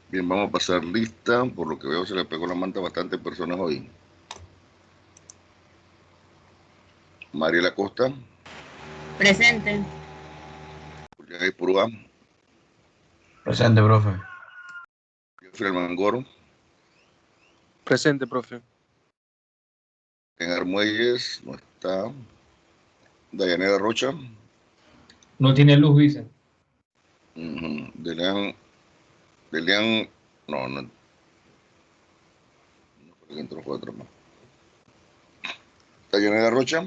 Bien, vamos a pasar lista. Por lo que veo, se le pegó la manta a bastantes personas hoy. Mariela Costa. Presente. Julián Ipurúa. Presente, profe. Jeffrey Almangoro. Presente, profe. En Armuelles, no está. Dayanera Rocha. No tiene luz, dice. Delian, no, no. No fue que entró, fue otro más. Dayanera Rocha.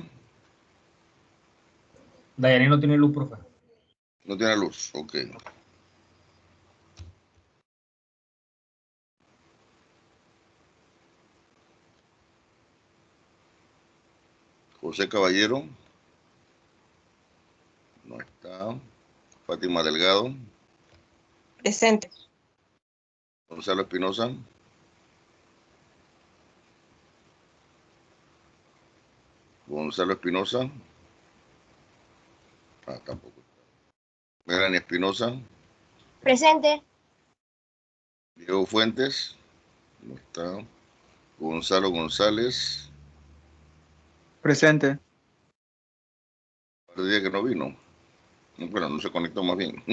Dayané no tiene luz, profe. No tiene luz, ok. José Caballero. No está. Fátima Delgado. Presente. Gonzalo Espinosa. Gonzalo Espinosa. Tampoco está. Melanie Espinosa. Presente. Diego Fuentes. No está. Gonzalo González. Presente. Hace día que no vino. Bueno, no se conectó más bien.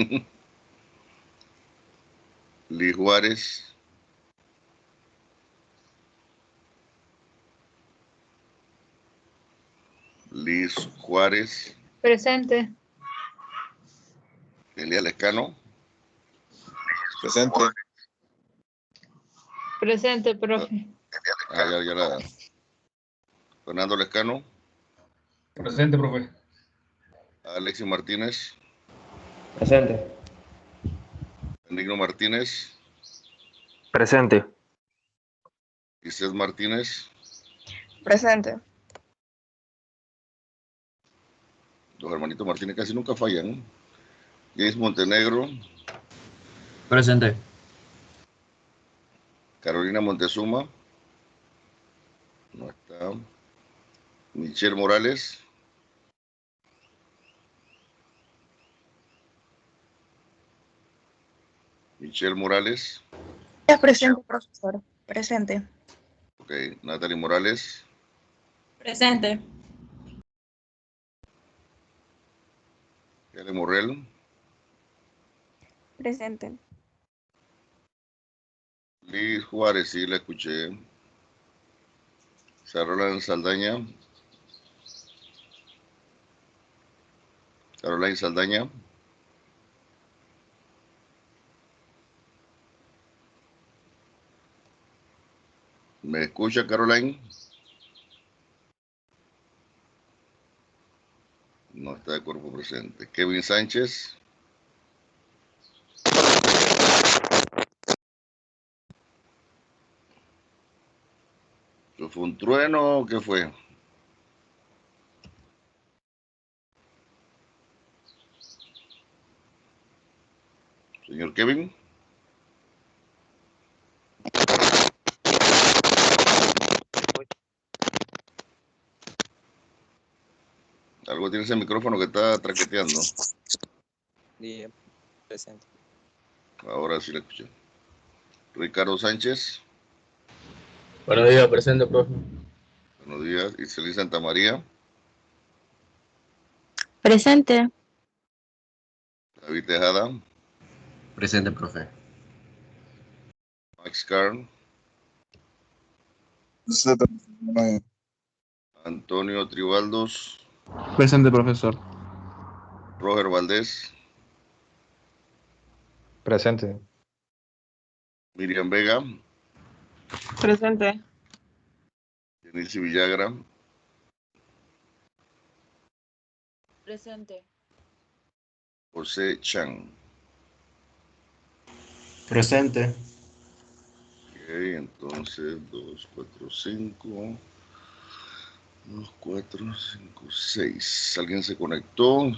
Liz Juárez. Liz Juárez. Presente. Elia Lescano. Presente. Presente, profe. Ya la. Fernando Lescano. Presente, profe. Alexis Martínez. Presente. Benigno Martínez. Presente. Iseth Martínez. Presente. Los hermanitos Martínez casi nunca fallan. James Montenegro. Presente. Carolina Montezuma. No está. Michelle Morales. Michelle Morales. Presente, profesor. Presente. Ok. Natalie Morales. Presente. L. Morrell. Presente. Liz Juárez, sí, la escuché. Caroline Saldaña. Caroline Saldaña. ¿Me escucha, Caroline? No está de cuerpo presente. Kevin Sánchez. ¿Fue un trueno o qué fue? Señor Kevin. Algo tiene ese micrófono que está traqueteando. Bien, presente. Ahora sí la escuché. Ricardo Sánchez. Buenos días, presente, profe. Buenos días. Iseli Santa María. Presente. David Tejada. Presente, profe. Max Carl. Antonio Tribaldos. Presente, profesor. Roger Valdés. Presente. Miriam Vega. Presente. Denise Villagra. Presente. José Chan. Presente. Ok, entonces 2, 4, 5. 2, 4, 5, 6. ¿Alguien se conectó?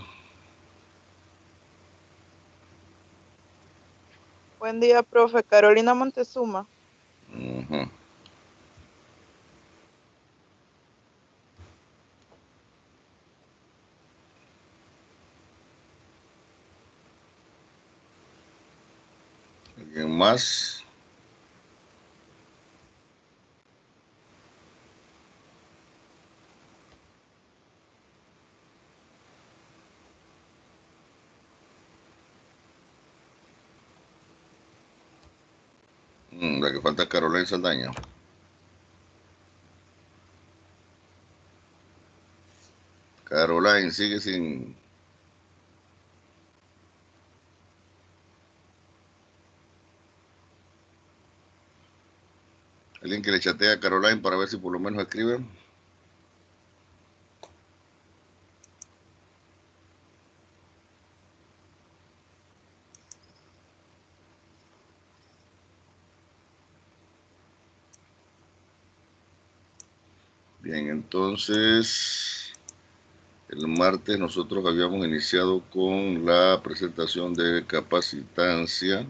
Buen día, profe. Carolina Montezuma. Uh-huh. ¿Alguien más? La que falta es Caroline Saldaña. Caroline sigue sin... Alguien que le chatea a Caroline para ver si por lo menos escribe. Bien, entonces el martes nosotros habíamos iniciado con la presentación de capacitancia.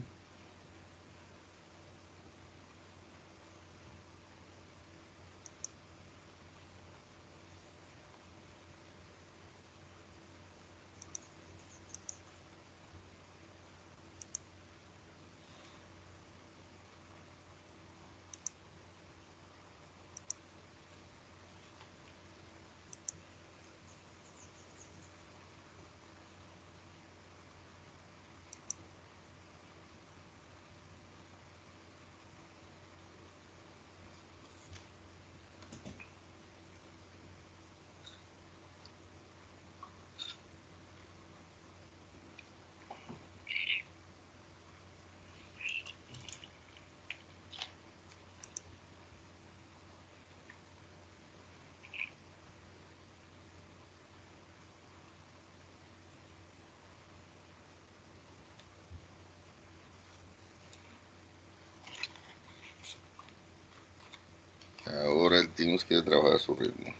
Ahora el Teams quiere trabajar a su ritmo.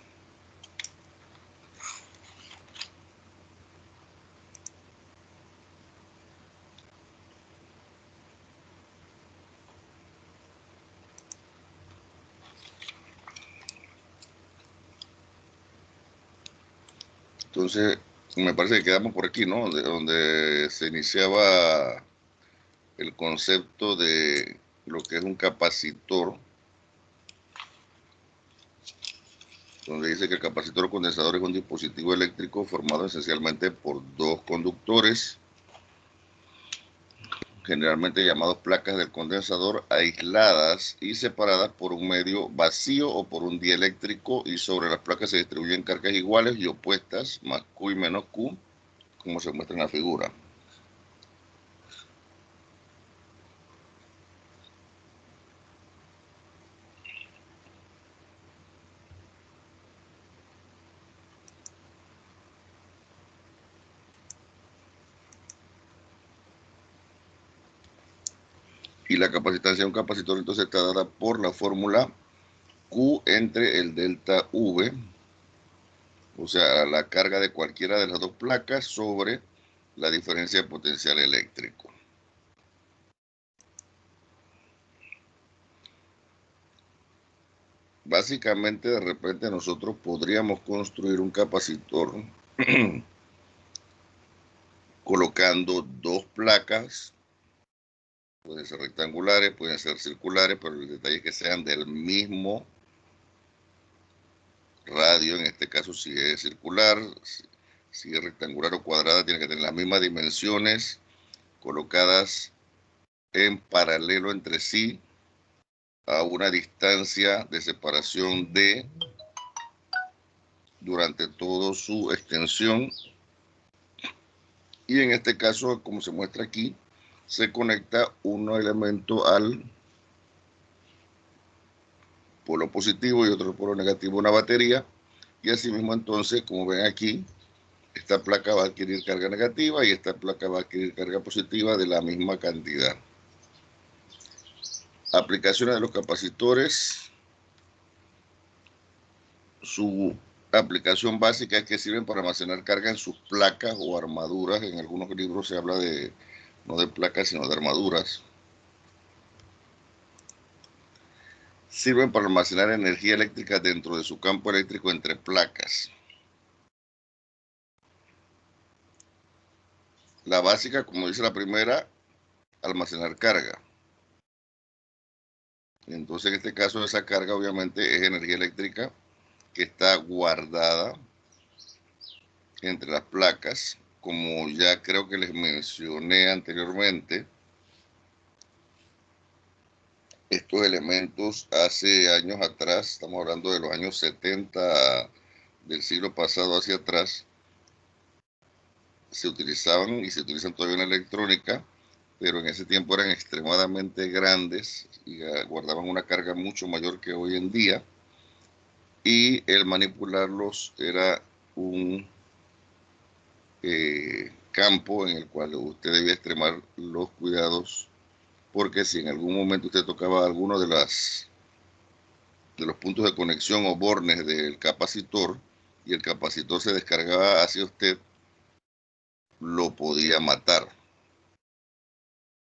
Entonces, me parece que quedamos por aquí, ¿no? Donde se iniciaba el concepto de lo que es un capacitor, donde dice que el capacitor o condensador es un dispositivo eléctrico formado esencialmente por dos conductores, generalmente llamados placas del condensador, aisladas y separadas por un medio vacío o por un dieléctrico, y sobre las placas se distribuyen cargas iguales y opuestas, más Q y menos Q, como se muestra en la figura. Y la capacitancia de un capacitor entonces está dada por la fórmula Q entre el delta V, o sea, la carga de cualquiera de las dos placas sobre la diferencia de potencial eléctrico. Básicamente, de repente nosotros podríamos construir un capacitor colocando dos placas. Pueden ser rectangulares, pueden ser circulares, pero el detalle es que sean del mismo radio. En este caso, si es circular, si es rectangular o cuadrada, tiene que tener las mismas dimensiones, colocadas en paralelo entre sí, a una distancia de separación D durante toda su extensión. Y en este caso, como se muestra aquí, se conecta un elemento al polo positivo y otro polo negativo, una batería, y asimismo entonces, como ven aquí, esta placa va a adquirir carga negativa y esta placa va a adquirir carga positiva de la misma cantidad. Aplicaciones de los capacitores. Su aplicación básica es que sirven para almacenar carga en sus placas o armaduras. En algunos libros se habla de, no de placas, sino de armaduras. Sirven para almacenar energía eléctrica dentro de su campo eléctrico entre placas. La básica, como dice la primera, almacenar carga. Entonces, en este caso, esa carga obviamente es energía eléctrica que está guardada entre las placas. Como ya creo que les mencioné anteriormente, estos elementos hace años atrás, estamos hablando de los años 70 del siglo pasado hacia atrás, se utilizaban y se utilizan todavía en la electrónica, pero en ese tiempo eran extremadamente grandes y guardaban una carga mucho mayor que hoy en día, y el manipularlos era un campo en el cual usted debía extremar los cuidados, porque si en algún momento usted tocaba alguno de los puntos de conexión o bornes del capacitor y el capacitor se descargaba hacia usted, lo podía matar.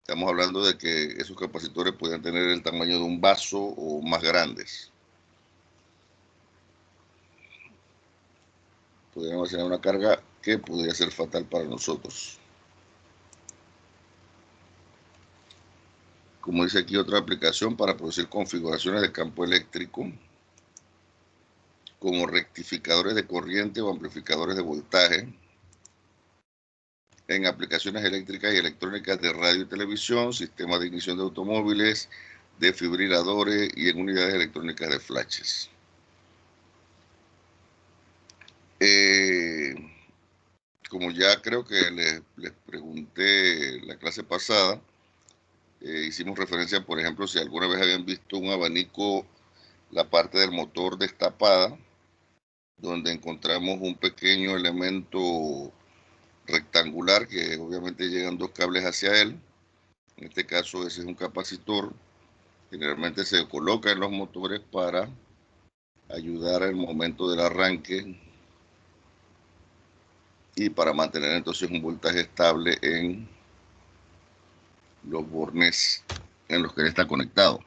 Estamos hablando de que esos capacitores podían tener el tamaño de un vaso o más grandes. Podrían almacenar una carga que podría ser fatal para nosotros. Como dice aquí, otra aplicación para producir configuraciones de campo eléctrico, como rectificadores de corriente o amplificadores de voltaje, en aplicaciones eléctricas y electrónicas de radio y televisión, sistemas de ignición de automóviles, desfibriladores y en unidades electrónicas de flashes. Como ya creo que les pregunté la clase pasada, hicimos referencia, por ejemplo, si alguna vez habían visto un abanico, la parte del motor destapada, donde encontramos un pequeño elemento rectangular que obviamente llegan dos cables hacia él. En este caso ese es un capacitor. Generalmente se coloca en los motores para ayudar al momento del arranque y para mantener entonces un voltaje estable en los bornes en los que él está conectado.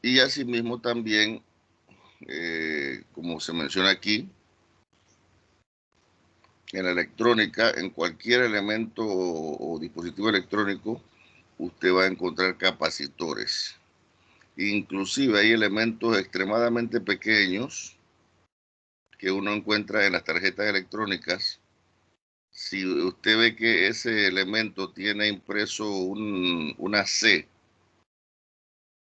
Y asimismo también, como se menciona aquí, en la electrónica, en cualquier elemento o dispositivo electrónico, usted va a encontrar capacitores. Inclusive hay elementos extremadamente pequeños que uno encuentra en las tarjetas electrónicas. Si usted ve que ese elemento tiene impreso una C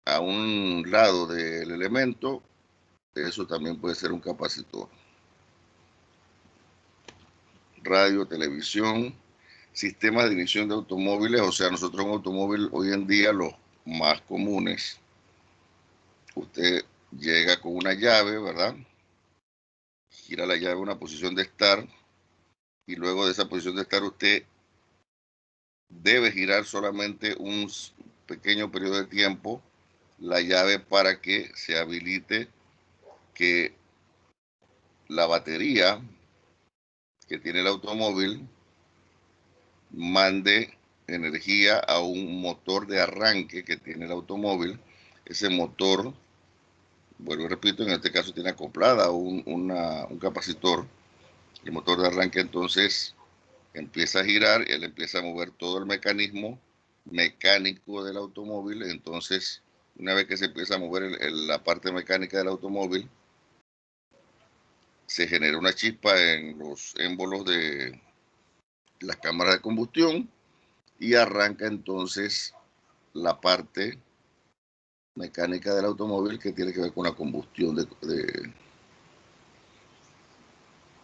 a un lado del elemento, eso también puede ser un capacitor. Radio, televisión, sistemas de ignición de automóviles, o sea, nosotros un automóvil hoy en día los más comunes, usted llega con una llave, ¿verdad? Gira la llave a una posición de estar y luego de esa posición de estar usted debe girar solamente un pequeño periodo de tiempo la llave para que se habilite que la batería que tiene el automóvil mande energía a un motor de arranque que tiene el automóvil. Ese motor, vuelvo y repito, en este caso tiene acoplada un capacitor. El motor de arranque entonces empieza a girar y él empieza a mover todo el mecanismo mecánico del automóvil. Entonces, una vez que se empieza a mover la parte mecánica del automóvil, se genera una chispa en los émbolos de las cámaras de combustión y arranca entonces la parte mecánica del automóvil que tiene que ver con la combustión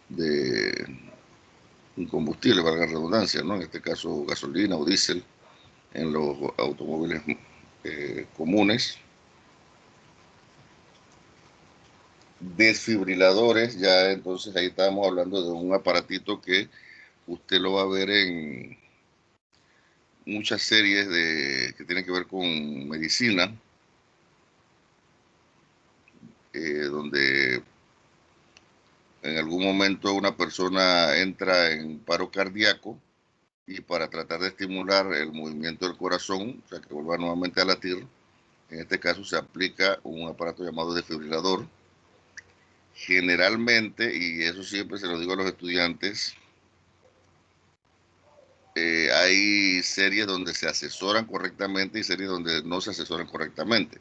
de un combustible, valga la redundancia, ¿no? En este caso gasolina o diésel en los automóviles comunes. Desfibriladores, ya entonces ahí estábamos hablando de un aparatito que usted lo va a ver en muchas series que tienen que ver con medicina, donde en algún momento una persona entra en paro cardíaco y para tratar de estimular el movimiento del corazón, o sea, que vuelva nuevamente a latir, en este caso se aplica un aparato llamado desfibrilador. Generalmente, y eso siempre se lo digo a los estudiantes, hay series donde se asesoran correctamente y series donde no se asesoran correctamente.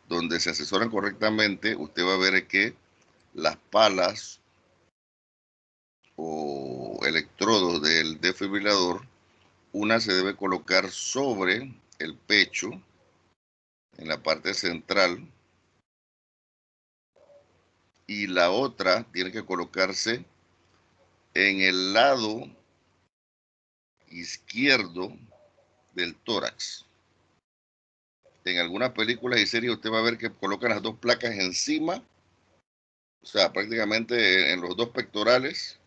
Donde se asesoran correctamente, usted va a ver que las palas o electrodos del desfibrilador, una se debe colocar sobre el pecho, en la parte central, y la otra tiene que colocarse en el lado izquierdo del tórax. En algunas películas y series usted va a ver que colocan las dos placas encima, o sea, prácticamente en los dos pectorales.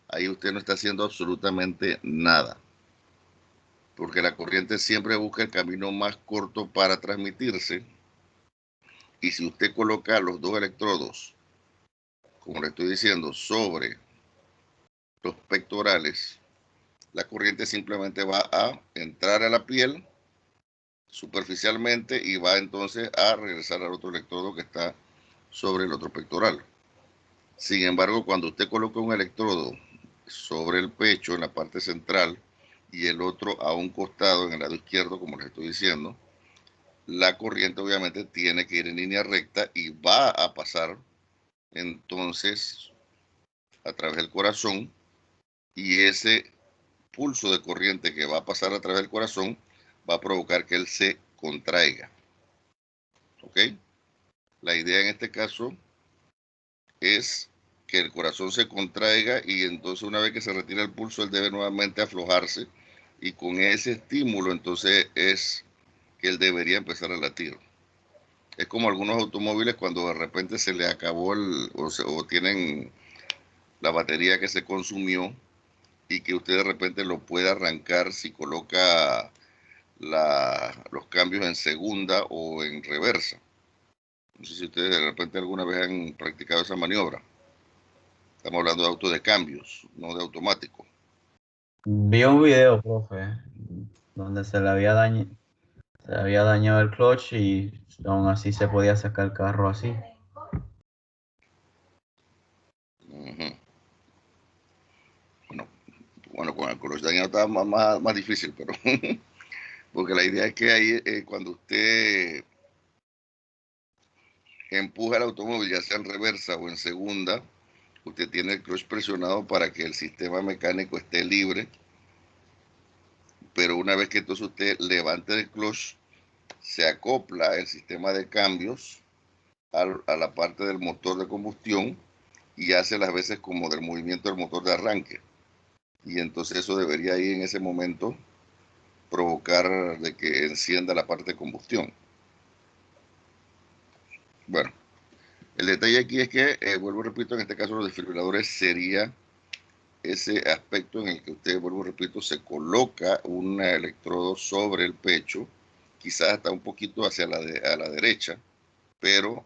Ahí usted no está haciendo absolutamente nada, porque la corriente siempre busca el camino más corto para transmitirse. Y si usted coloca los dos electrodos, como le estoy diciendo, sobre los pectorales, la corriente simplemente va a entrar a la piel superficialmente y va entonces a regresar al otro electrodo que está sobre el otro pectoral. Sin embargo, cuando usted coloca un electrodo sobre el pecho en la parte central y el otro a un costado en el lado izquierdo, como les estoy diciendo, la corriente obviamente tiene que ir en línea recta y va a pasar entonces a través del corazón, y ese pulso de corriente que va a pasar a través del corazón va a provocar que él se contraiga. ¿Ok? La idea en este caso es que el corazón se contraiga y entonces una vez que se retira el pulso, él debe nuevamente aflojarse, y con ese estímulo entonces es que él debería empezar a latir. Es como algunos automóviles cuando de repente se le acabó o tienen la batería que se consumió y que usted de repente lo puede arrancar si coloca los cambios en segunda o en reversa. No sé si ustedes de repente alguna vez han practicado esa maniobra. Estamos hablando de autos de cambios, no de automático. Vi un video, profe, donde se le había dañado el clutch y aún así se podía sacar el carro así. Ujú. Bueno, con el clutch dañado estaba más difícil, pero porque la idea es que ahí cuando usted empuja el automóvil, ya sea en reversa o en segunda, usted tiene el clutch presionado para que el sistema mecánico esté libre, pero una vez que entonces usted levante el clutch, se acopla el sistema de cambios a la parte del motor de combustión y hace las veces como del movimiento del motor de arranque. Y entonces eso debería ahí en ese momento provocar de que encienda la parte de combustión. Bueno, el detalle aquí es que, vuelvo y repito, en este caso los desfibriladores sería ese aspecto en el que usted, vuelvo y repito, se coloca un electrodo sobre el pecho, quizás hasta un poquito hacia a la derecha, pero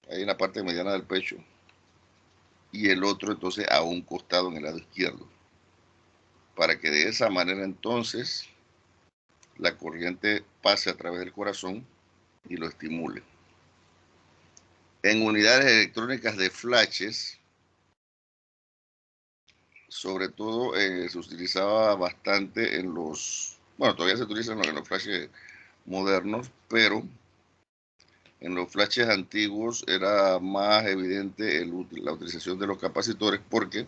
ahí en la parte mediana del pecho, y el otro entonces a un costado en el lado izquierdo, para que de esa manera entonces la corriente pase a través del corazón y lo estimule. En unidades electrónicas de flashes, sobre todo se utilizaba bastante bueno, todavía se utiliza en los flashes modernos, pero en los flashes antiguos era más evidente la utilización de los capacitores, porque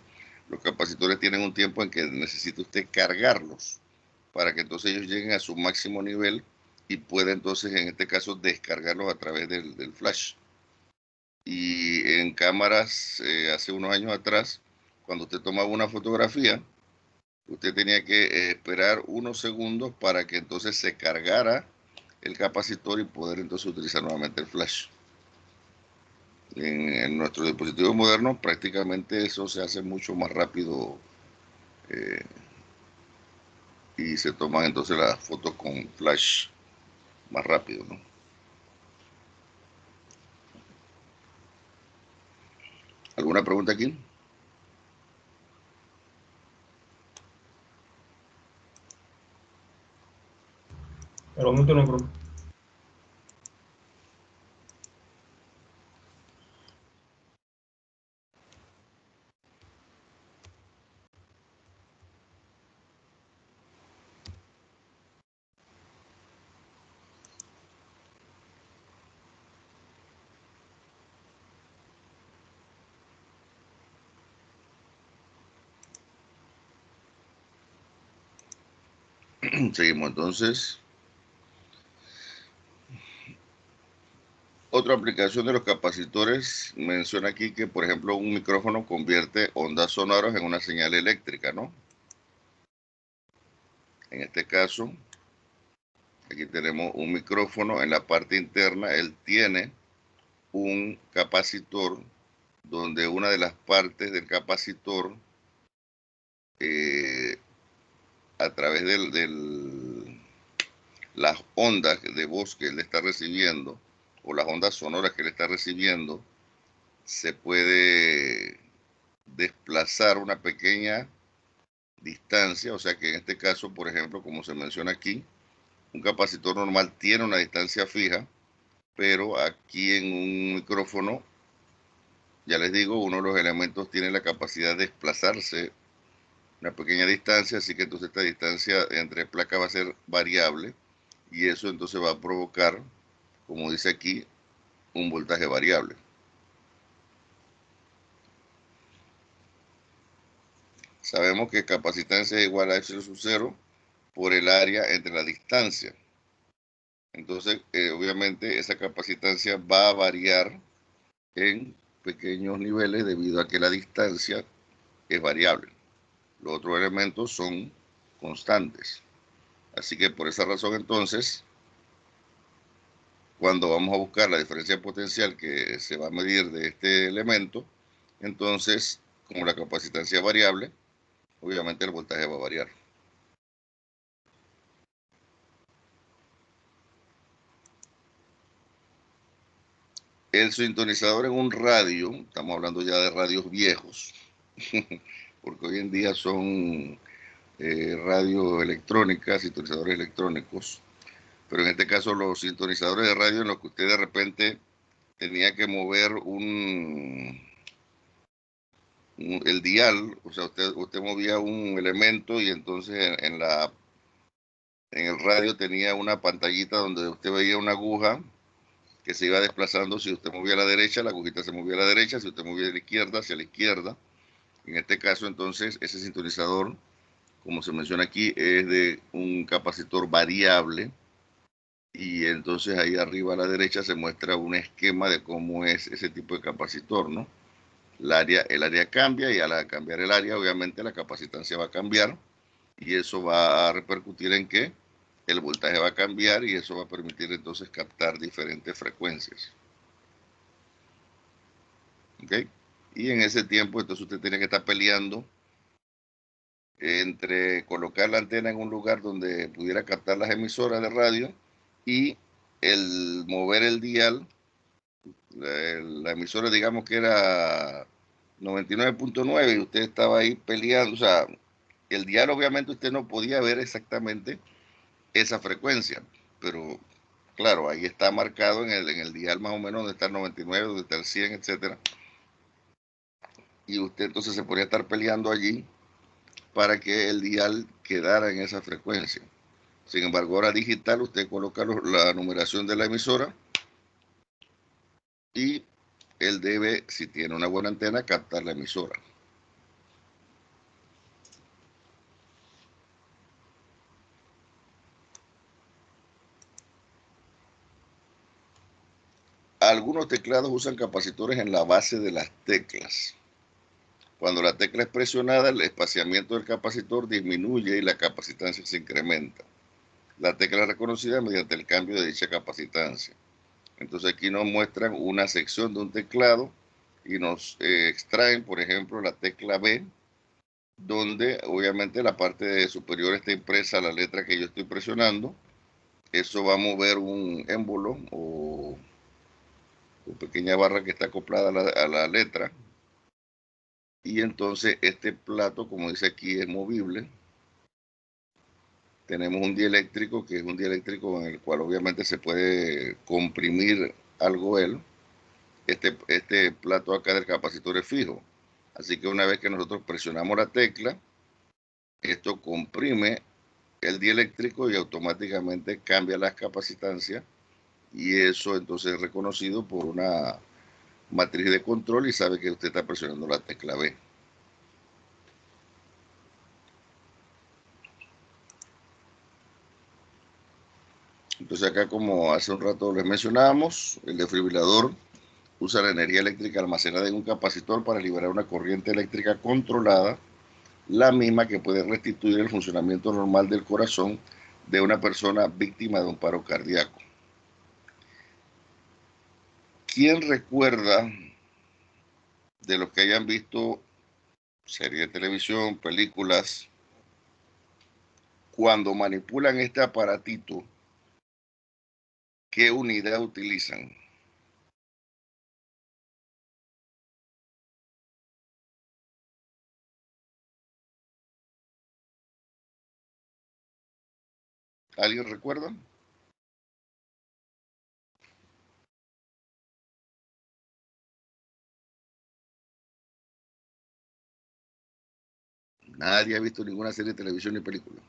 los capacitores tienen un tiempo en que necesita usted cargarlos para que entonces ellos lleguen a su máximo nivel y pueda entonces en este caso descargarlos a través del flash. Y en cámaras hace unos años atrás, cuando usted tomaba una fotografía, usted tenía que esperar unos segundos para que entonces se cargara el capacitor y poder entonces utilizar nuevamente el flash. En nuestros dispositivos modernos prácticamente eso se hace mucho más rápido, eh, y se toman entonces las fotos con flash más rápido, ¿no? ¿Alguna pregunta aquí? Realmente no, profe. Seguimos entonces. Otra aplicación de los capacitores menciona aquí que, por ejemplo, un micrófono convierte ondas sonoras en una señal eléctrica, ¿no? En este caso, aquí tenemos un micrófono en la parte interna. Él tiene un capacitor donde una de las partes del capacitor, a través de las ondas de voz que él está recibiendo, o las ondas sonoras que él está recibiendo, se puede desplazar una pequeña distancia. O sea que en este caso, por ejemplo, como se menciona aquí, un capacitor normal tiene una distancia fija, pero aquí en un micrófono, ya les digo, uno de los elementos tiene la capacidad de desplazarse una pequeña distancia, así que entonces esta distancia entre placas va a ser variable, y eso entonces va a provocar, como dice aquí, un voltaje variable. Sabemos que capacitancia es igual a F sub 0 por el área entre la distancia. Entonces, obviamente, esa capacitancia va a variar en pequeños niveles debido a que la distancia es variable. Los otros elementos son constantes. Así que por esa razón, entonces, cuando vamos a buscar la diferencia potencial que se va a medir de este elemento, entonces, como la capacitancia es variable, obviamente el voltaje va a variar. El sintonizador en un radio, estamos hablando ya de radios viejos, porque hoy en día son radio electrónica, sintonizadores electrónicos, pero en este caso los sintonizadores de radio en los que usted de repente tenía que mover el dial, o sea, usted movía un elemento y entonces en el radio tenía una pantallita donde usted veía una aguja que se iba desplazando. Si usted movía a la derecha, la agujita se movía a la derecha; si usted movía de la izquierda, hacia la izquierda. En este caso, entonces, ese sintonizador, como se menciona aquí, es de un capacitor variable, y entonces ahí arriba a la derecha se muestra un esquema de cómo es ese tipo de capacitor, ¿no? El área cambia, y al cambiar el área, obviamente la capacitancia va a cambiar, y eso va a repercutir en que el voltaje va a cambiar, y eso va a permitir entonces captar diferentes frecuencias. ¿Ok? Y en ese tiempo, entonces usted tiene que estar peleando entre colocar la antena en un lugar donde pudiera captar las emisoras de radio y el mover el dial. La emisora, digamos que era 99.9, y usted estaba ahí peleando. O sea, el dial, obviamente usted no podía ver exactamente esa frecuencia, pero claro, ahí está marcado en el dial más o menos donde está el 99, donde está el 100, etcétera. Y usted entonces se podría estar peleando allí para que el dial quedara en esa frecuencia. Sin embargo, ahora digital, usted coloca la numeración de la emisora, y él debe, si tiene una buena antena, captar la emisora. Algunos teclados usan capacitores en la base de las teclas. Cuando la tecla es presionada, el espaciamiento del capacitor disminuye y la capacitancia se incrementa. La tecla es reconocida mediante el cambio de dicha capacitancia. Entonces aquí nos muestran una sección de un teclado y nos extraen, por ejemplo, la tecla B, donde obviamente la parte superior está impresa la letra que yo estoy presionando. Eso va a mover un émbolo o pequeña barra que está acoplada a la letra. Y entonces este plato, como dice aquí, es movible. Tenemos un dieléctrico, que es un dieléctrico en el cual obviamente se puede comprimir algo él. Este plato acá del capacitor es fijo. Así que una vez que nosotros presionamos la tecla, esto comprime el dieléctrico y automáticamente cambia las capacitancias, y eso entonces es reconocido por una matriz de control y sabe que usted está presionando la tecla B. Entonces acá, como hace un rato les mencionábamos, el desfibrilador usa la energía eléctrica almacenada en un capacitor para liberar una corriente eléctrica controlada, la misma que puede restituir el funcionamiento normal del corazón de una persona víctima de un paro cardíaco. ¿Quién recuerda, de los que hayan visto series de televisión, películas, cuando manipulan este aparatito, qué unidad utilizan? ¿Alguien recuerda? Nadie ha visto ninguna serie de televisión ni película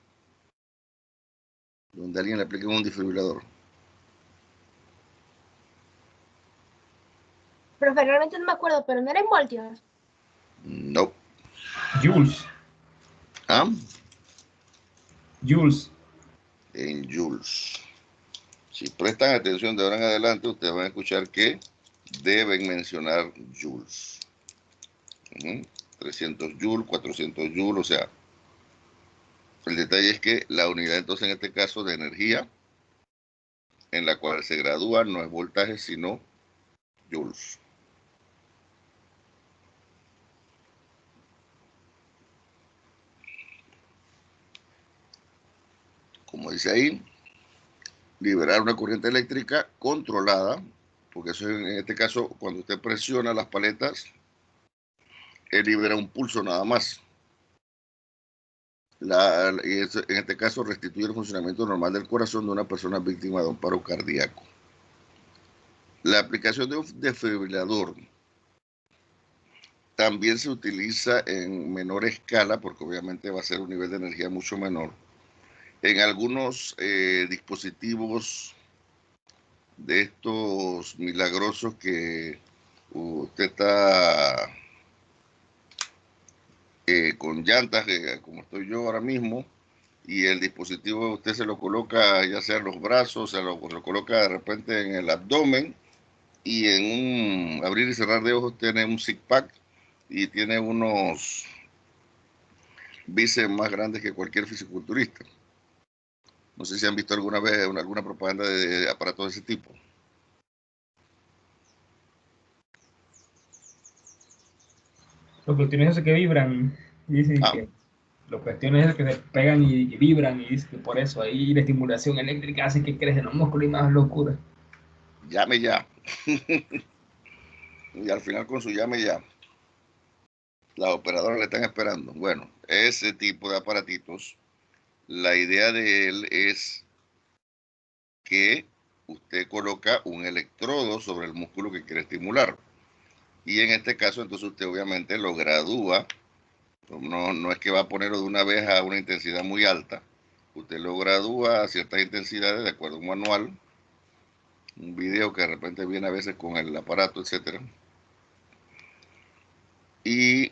donde alguien le aplique un desfibrilador. Profe, realmente no me acuerdo, pero no era en voltios. No. Jules. ¿Ah? Jules. En joules. Si prestan atención de ahora en adelante, ustedes van a escuchar que deben mencionar joules. 300 joules, 400 joules, o sea, el detalle es que la unidad, entonces, en este caso, de energía, en la cual se gradúa, no es voltaje, sino joules. Como dice ahí, liberar una corriente eléctrica controlada, porque eso es, en este caso, cuando usted presiona las paletas, él libera un pulso nada más. Y eso, en este caso, restituye el funcionamiento normal del corazón de una persona víctima de un paro cardíaco. La aplicación de un desfibrilador también se utiliza en menor escala, porque obviamente va a ser un nivel de energía mucho menor, en algunos dispositivos de estos milagrosos que usted está con llantas, como estoy yo ahora mismo, y el dispositivo usted se lo coloca ya sea en los brazos, se lo coloca de repente en el abdomen, y en un abrir y cerrar de ojos tiene un six pack y tiene unos bíceps más grandes que cualquier fisiculturista. No sé si han visto alguna vez alguna propaganda de aparatos de ese tipo. Los cuestiones esos que vibran. Dicen que los cuestiones esos que se pegan y vibran. Y dicen que por eso ahí la estimulación eléctrica hace que crecen los músculos y más locura. Llame ya. Y al final con su llame ya. Las operadoras le están esperando. Bueno, ese tipo de aparatitos, la idea de él es que usted coloca un electrodo sobre el músculo que quiere estimular. Y en este caso, entonces usted obviamente lo gradúa. No es que va a ponerlo de una vez a una intensidad muy alta. Usted lo gradúa a ciertas intensidades de acuerdo a un manual, un video que de repente viene a veces con el aparato, etcétera. Y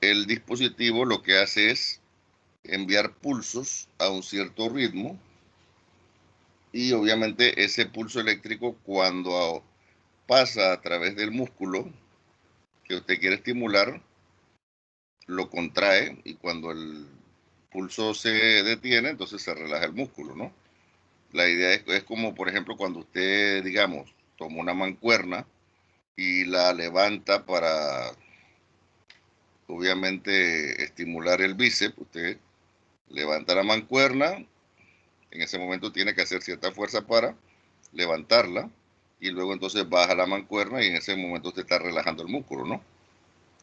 el dispositivo lo que hace es enviar pulsos a un cierto ritmo, y obviamente ese pulso eléctrico, cuando pasa a través del músculo que usted quiere estimular, lo contrae, y cuando el pulso se detiene, entonces se relaja el músculo, ¿no? La idea es como, por ejemplo, cuando usted, digamos, toma una mancuerna y la levanta para, obviamente, estimular el bíceps. Usted levanta la mancuerna, en ese momento tiene que hacer cierta fuerza para levantarla, y luego entonces baja la mancuerna y en ese momento usted está relajando el músculo, ¿no?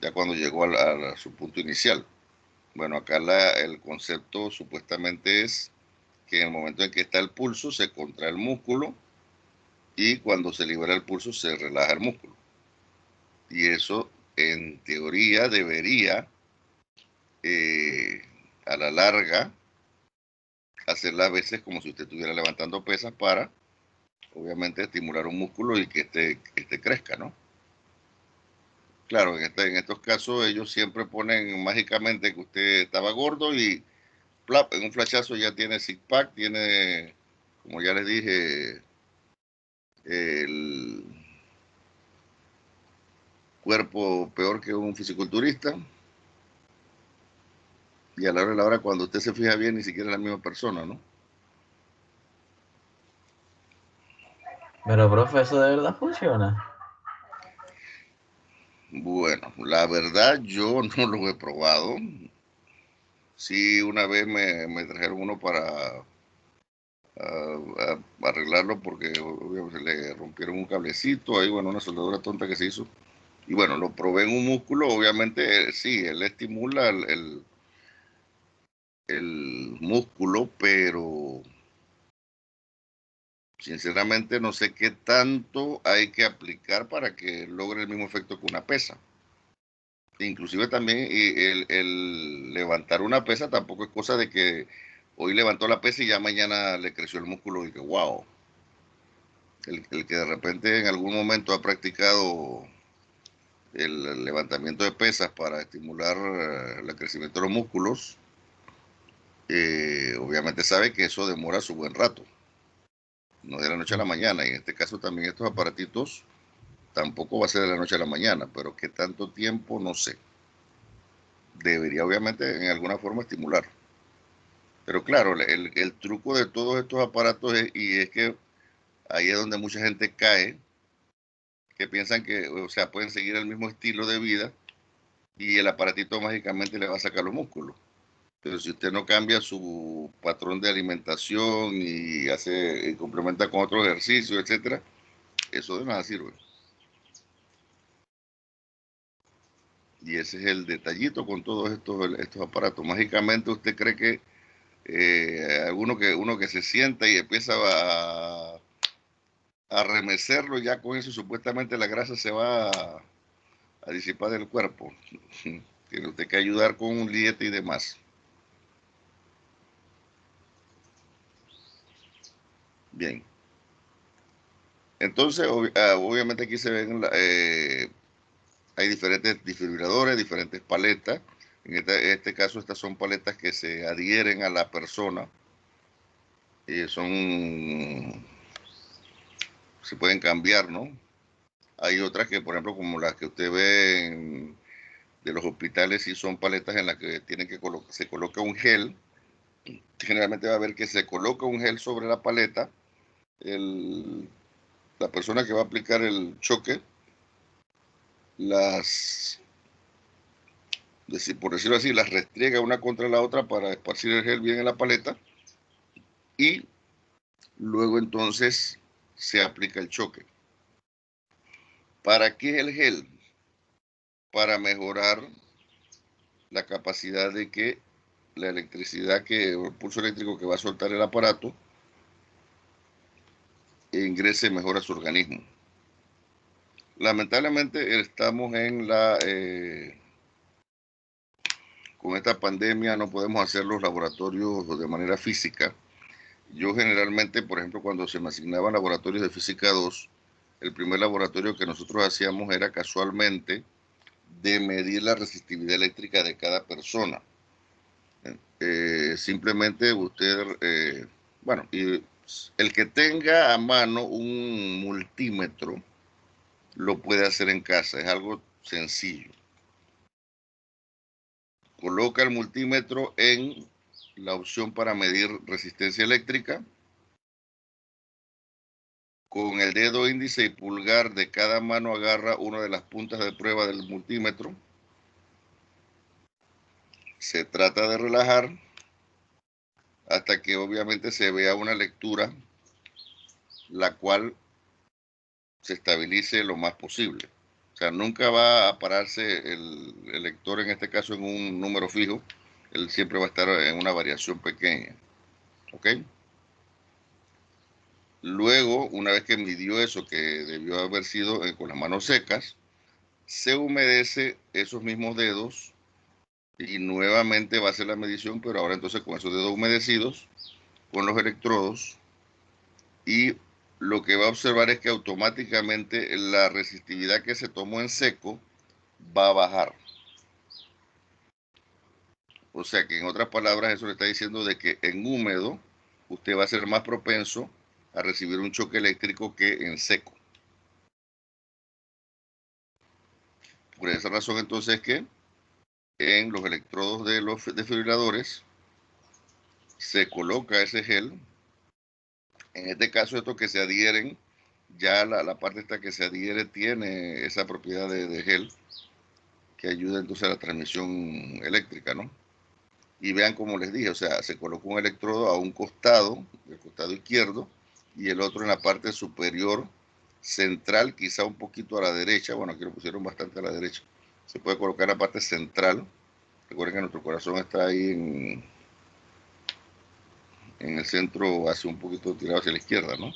Ya cuando llegó a su punto inicial. Bueno, acá el concepto supuestamente es que en el momento en que está el pulso se contrae el músculo, y cuando se libera el pulso se relaja el músculo. Y eso en teoría debería a la larga hacer las veces como si usted estuviera levantando pesas para obviamente estimular un músculo y que este crezca, ¿no? Claro, en estos casos ellos siempre ponen mágicamente que usted estaba gordo y plap, en un flashazo ya tiene six-pack, tiene, como ya les dije, el cuerpo peor que un fisiculturista. Y a la hora de la hora, cuando usted se fija bien, ni siquiera es la misma persona, ¿no? Pero, profe, ¿eso de verdad funciona? Bueno, la verdad yo no lo he probado. Sí, una vez me trajeron uno para arreglarlo porque obviamente le rompieron un cablecito, ahí bueno, una soldadura tonta que se hizo. Y bueno, lo probé en un músculo, obviamente sí, él estimula el músculo, pero sinceramente no sé qué tanto hay que aplicar para que logre el mismo efecto que una pesa. Inclusive también el levantar una pesa tampoco es cosa de que hoy levantó la pesa y ya mañana le creció el músculo y que wow. El que de repente en algún momento ha practicado el levantamiento de pesas para estimular el crecimiento de los músculos, obviamente sabe que eso demora su buen rato, no de la noche a la mañana. Y en este caso también estos aparatitos tampoco va a ser de la noche a la mañana, pero qué tanto tiempo no sé. Debería obviamente en alguna forma estimular. Pero claro, el truco de todos estos aparatos y es que ahí es donde mucha gente cae, que piensan que, o sea, pueden seguir el mismo estilo de vida y el aparatito mágicamente le va a sacar los músculos. Pero si usted no cambia su patrón de alimentación y hace y complementa con otro ejercicio, etcétera, eso de nada sirve. Y ese es el detallito con todos estos aparatos. Mágicamente usted cree que uno que se sienta y empieza a remecerlo, ya con eso supuestamente la grasa se va a disipar del cuerpo. Tiene usted que ayudar con un dieta y demás. Bien. Entonces, obviamente aquí se ven, hay diferentes desfibriladores, diferentes paletas. En este caso, estas son paletas que se adhieren a la persona. Se pueden cambiar, ¿no? Hay otras que, por ejemplo, como las que usted ve de los hospitales, sí son paletas en las que se coloca un gel. Generalmente va a ver que se coloca un gel sobre la paleta. La persona que va a aplicar el choque, por decirlo así, las restriega una contra la otra para esparcir el gel bien en la paleta y luego entonces se aplica el choque. ¿Para qué el gel? Para mejorar la capacidad de que la electricidad o el pulso eléctrico que va a soltar el aparato ingrese mejor a su organismo. Lamentablemente estamos con esta pandemia no podemos hacer los laboratorios de manera física. Yo generalmente, por ejemplo, cuando se me asignaban laboratorios de física 2, el primer laboratorio que nosotros hacíamos era casualmente de medir la resistividad eléctrica de cada persona. Simplemente usted, y el que tenga a mano un multímetro lo puede hacer en casa, es algo sencillo. Coloca el multímetro en la opción para medir resistencia eléctrica. Con el dedo índice y pulgar de cada mano agarra una de las puntas de prueba del multímetro. Se trata de relajar hasta que obviamente se vea una lectura la cual se estabilice lo más posible. O sea, nunca va a pararse el lector, en este caso, en un número fijo. Él siempre va a estar en una variación pequeña. ¿Ok? Luego, una vez que midió eso, que debió haber sido con las manos secas, se humedece esos mismos dedos y nuevamente va a hacer la medición, pero ahora entonces con esos dedos humedecidos, con los electrodos, y lo que va a observar es que automáticamente la resistividad que se tomó en seco va a bajar. O sea que en otras palabras eso le está diciendo de que en húmedo usted va a ser más propenso a recibir un choque eléctrico que en seco. Por esa razón entonces que en los electrodos de los desfibriladores se coloca ese gel. En este caso estos que se adhieren, ya la parte esta que se adhiere tiene esa propiedad de gel que ayuda entonces a la transmisión eléctrica, ¿no? Y vean como les dije, o sea, se colocó un electrodo a un costado, el costado izquierdo, y el otro en la parte superior central, quizá un poquito a la derecha. Bueno, aquí lo pusieron bastante a la derecha. Se puede colocar en la parte central. Recuerden que nuestro corazón está ahí en el centro, hacia un poquito tirado hacia la izquierda, ¿no?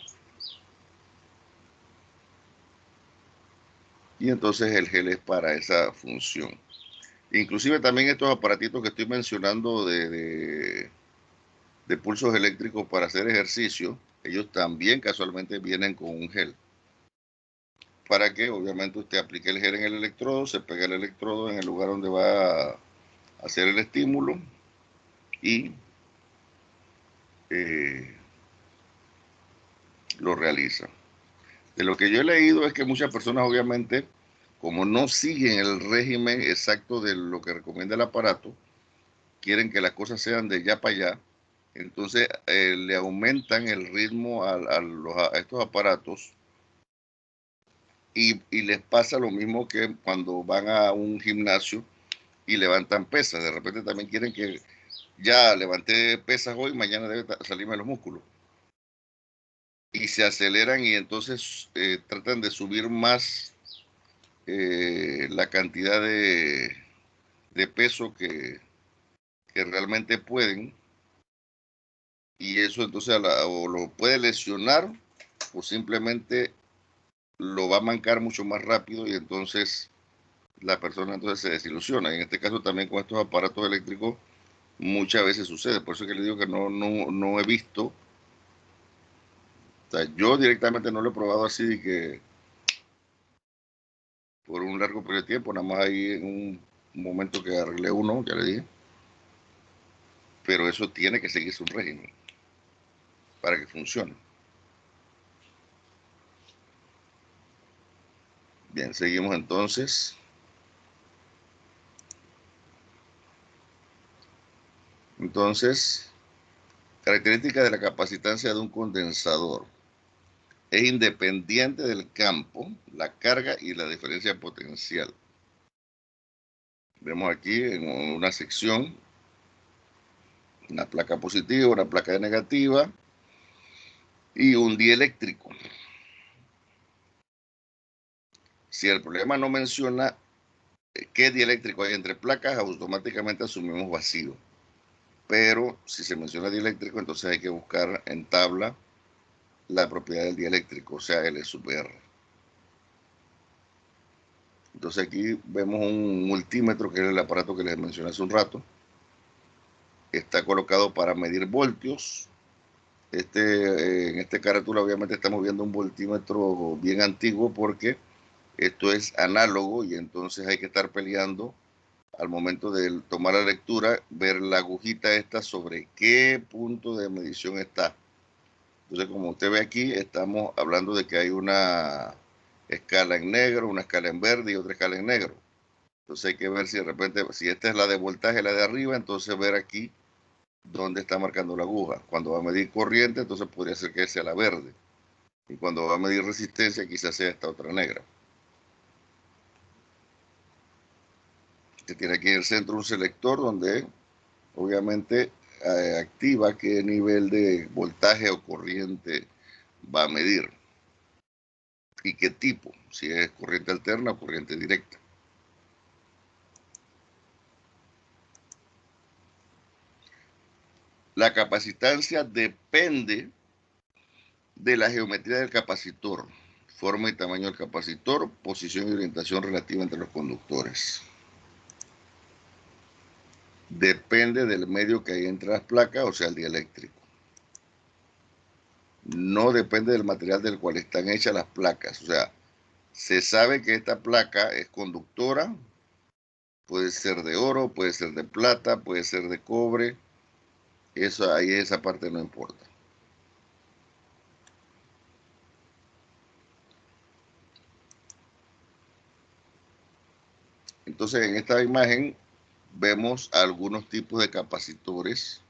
Y entonces el gel es para esa función. Inclusive también estos aparatitos que estoy mencionando de pulsos eléctricos para hacer ejercicio, ellos también casualmente vienen con un gel. Para que obviamente usted aplique el gel en el electrodo, se pega el electrodo en el lugar donde va a hacer el estímulo y lo realiza. De lo que yo he leído es que muchas personas obviamente, como no siguen el régimen exacto de lo que recomienda el aparato, quieren que las cosas sean de ya para allá, entonces le aumentan el ritmo a estos aparatos y les pasa lo mismo que cuando van a un gimnasio y levantan pesas. De repente también quieren que ya levanté pesas hoy, mañana debe salirme los músculos. Y se aceleran y entonces tratan de subir más la cantidad de peso que realmente pueden, y eso entonces o lo puede lesionar o simplemente lo va a mancar mucho más rápido y entonces la persona entonces se desilusiona. En este caso también con estos aparatos eléctricos muchas veces sucede. Por eso es que le digo que no he visto, o sea, yo directamente no lo he probado así de que por un largo periodo de tiempo, nada más ahí en un momento que arreglé uno, ya le dije, pero eso tiene que seguirse un régimen para que funcione. Bien, seguimos entonces. Entonces, características de la capacitancia de un condensador. Es independiente del campo, la carga y la diferencia potencial. Vemos aquí en una sección una placa positiva, una placa negativa y un dieléctrico. Si el problema no menciona qué dieléctrico hay entre placas, automáticamente asumimos vacío. Pero si se menciona dieléctrico, entonces hay que buscar en tabla la propiedad del dieléctrico, o sea, L sub R. Entonces aquí vemos un multímetro, que es el aparato que les mencioné hace un rato. Está colocado para medir voltios. En esta carátula obviamente estamos viendo un voltímetro bien antiguo porque esto es análogo y entonces hay que estar peleando al momento de tomar la lectura, ver la agujita esta sobre qué punto de medición está. Entonces, como usted ve aquí, estamos hablando de que hay una escala en negro, una escala en verde y otra escala en negro. Entonces hay que ver si de repente, si esta es la de voltaje, la de arriba, entonces ver aquí dónde está marcando la aguja. Cuando va a medir corriente, entonces podría ser que sea la verde. Y cuando va a medir resistencia, quizás sea esta otra negra. Usted tiene aquí en el centro un selector donde obviamente activa qué nivel de voltaje o corriente va a medir y qué tipo, si es corriente alterna o corriente directa. La capacitancia depende de la geometría del capacitor, forma y tamaño del capacitor, posición y orientación relativa entre los conductores. Depende del medio que hay entre las placas, o sea, el dieléctrico. No depende del material del cual están hechas las placas. O sea, se sabe que esta placa es conductora Puede ser de oro, puede ser de plata, puede ser de cobre. Eso ahí esa parte no importa. Entonces, en esta imagen vemos algunos tipos de capacitores.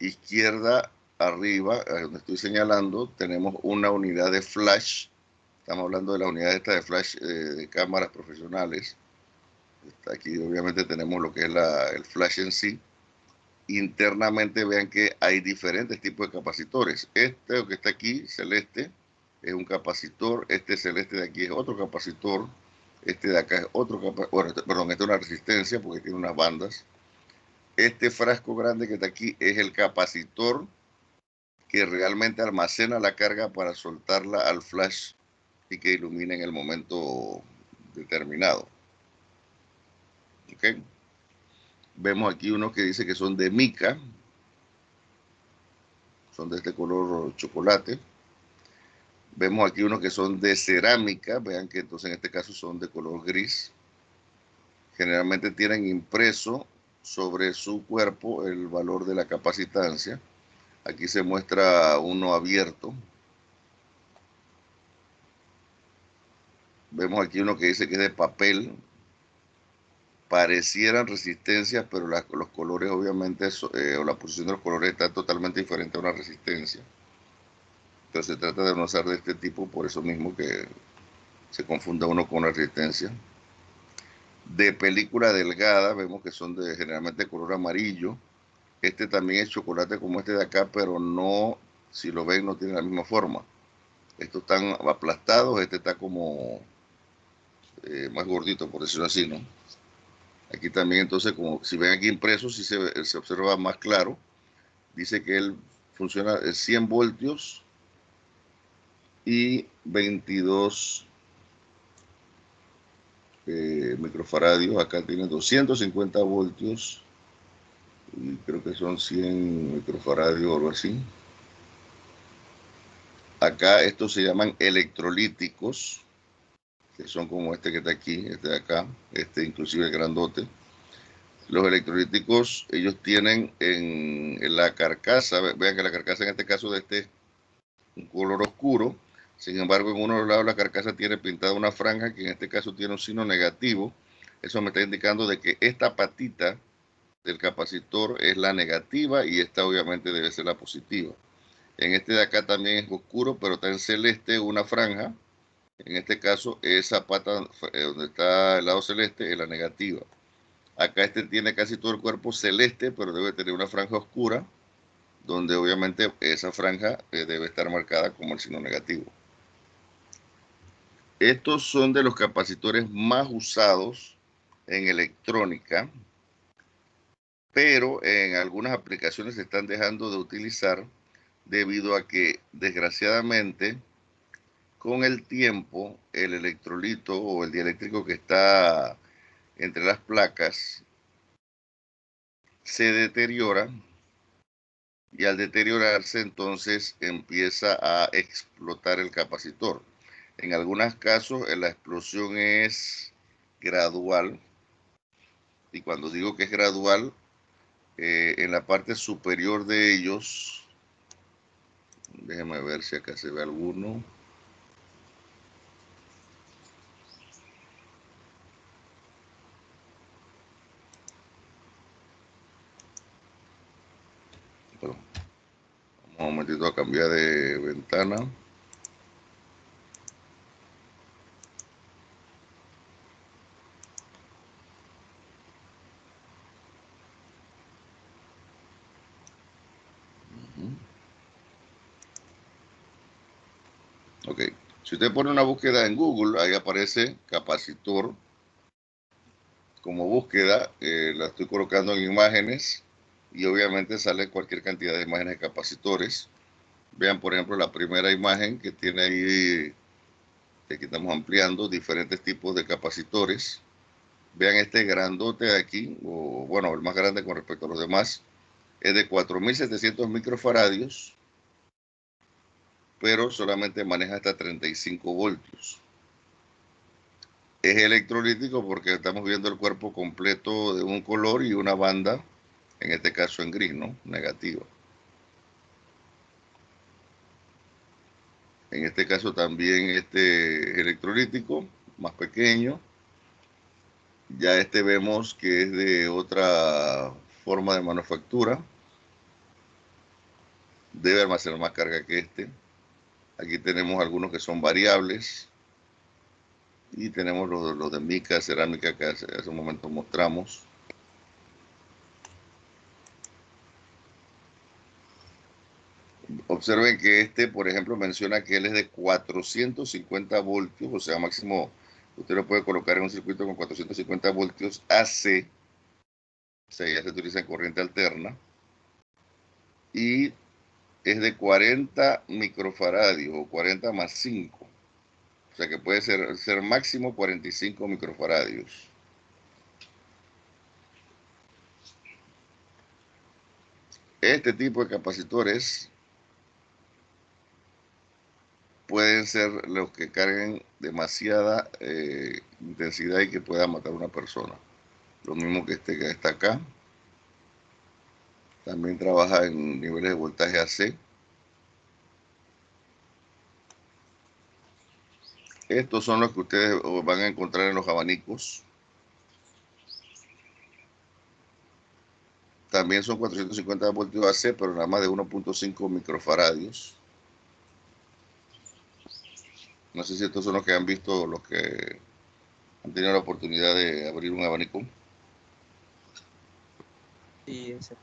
Izquierda arriba, donde estoy señalando, tenemos una unidad de flash. Estamos hablando de la unidad esta de flash de cámaras profesionales. Aquí obviamente tenemos lo que es el flash en sí. Internamente vean que hay diferentes tipos de capacitores. Este que está aquí, celeste, es un capacitor. Este celeste de aquí es otro capacitor. Este de acá es otro capacitor. Bueno, perdón, este es una resistencia porque tiene unas bandas. Este frasco grande que está aquí es el capacitor que realmente almacena la carga para soltarla al flash y que ilumine en el momento determinado. ¿Ok? Vemos aquí unos que dice que son de mica, son de este color chocolate. Vemos aquí unos que son de cerámica, vean que entonces en este caso son de color gris. Generalmente tienen impreso sobre su cuerpo el valor de la capacitancia. Aquí se muestra uno abierto. Vemos aquí uno que dice que es de papel. Parecieran resistencias, pero los colores obviamente, o la posición de los colores está totalmente diferente a una resistencia. Entonces se trata de no usar de este tipo, por eso mismo que se confunda uno con una resistencia. De película delgada, vemos que son de generalmente color amarillo. Este también es chocolate como este de acá, pero no, si lo ven, no tiene la misma forma. Estos están aplastados, este está como más gordito, por decirlo así, ¿no? Aquí también, entonces, como si ven aquí impreso, si se observa más claro, dice que él funciona en 100 voltios y 22 microfaradios. Acá tiene 250 voltios y creo que son 100 microfaradios o algo así. Acá estos se llaman electrolíticos, que son como este que está aquí, este de acá, este inclusive el grandote. Los electrolíticos, ellos tienen en la carcasa, vean que la carcasa en este caso de este es un color oscuro. Sin embargo, en uno de los lados la carcasa tiene pintada una franja que en este caso tiene un signo negativo. Eso me está indicando de que esta patita del capacitor es la negativa y esta obviamente debe ser la positiva. En este de acá también es oscuro, pero está en celeste una franja. En este caso, esa pata donde está el lado celeste es la negativa. Acá este tiene casi todo el cuerpo celeste, pero debe tener una franja oscura, donde obviamente esa franja debe estar marcada como el signo negativo. Estos son de los capacitores más usados en electrónica, pero en algunas aplicaciones se están dejando de utilizar debido a que, desgraciadamente, con el tiempo, el electrolito o el dieléctrico que está entre las placas se deteriora y al deteriorarse entonces empieza a explotar el capacitor. En algunos casos la explosión es gradual y cuando digo que es gradual, en la parte superior de ellos, déjenme ver si acá se ve alguno. Vamos un momentito a cambiar de ventana. Ok, si usted pone una búsqueda en Google, ahí aparece capacitor como búsqueda, la estoy colocando en imágenes y obviamente sale cualquier cantidad de imágenes de capacitores. Vean, por ejemplo, la primera imagen que tiene ahí, que aquí estamos ampliando, diferentes tipos de capacitores. Vean este grandote de aquí, o bueno, el más grande con respecto a los demás, es de 4700 microfaradios, pero solamente maneja hasta 35 voltios. Es electrolítico porque estamos viendo el cuerpo completo de un color y una banda, en este caso en gris, ¿no? Negativa. En este caso también este electrolítico, más pequeño. Ya este vemos que es de otra forma de manufactura. Debe almacenar más carga que este. Aquí tenemos algunos que son variables. Y tenemos los de mica, cerámica, que hace un momento mostramos. Observen que este, por ejemplo, menciona que él es de 450 voltios, o sea, máximo, usted lo puede colocar en un circuito con 450 voltios AC, o sea, ya se utiliza en corriente alterna, y es de 40 microfaradios, o 40 más 5, o sea que puede ser máximo 45 microfaradios. Este tipo de capacitores pueden ser los que carguen demasiada intensidad y que pueda matar a una persona. Lo mismo que este que está acá. También trabaja en niveles de voltaje AC. Estos son los que ustedes van a encontrar en los abanicos. También son 450 voltios AC, pero nada más de 1.5 microfaradios. No sé si estos son los que han visto, los que han tenido la oportunidad de abrir un abanico. Sí, ese.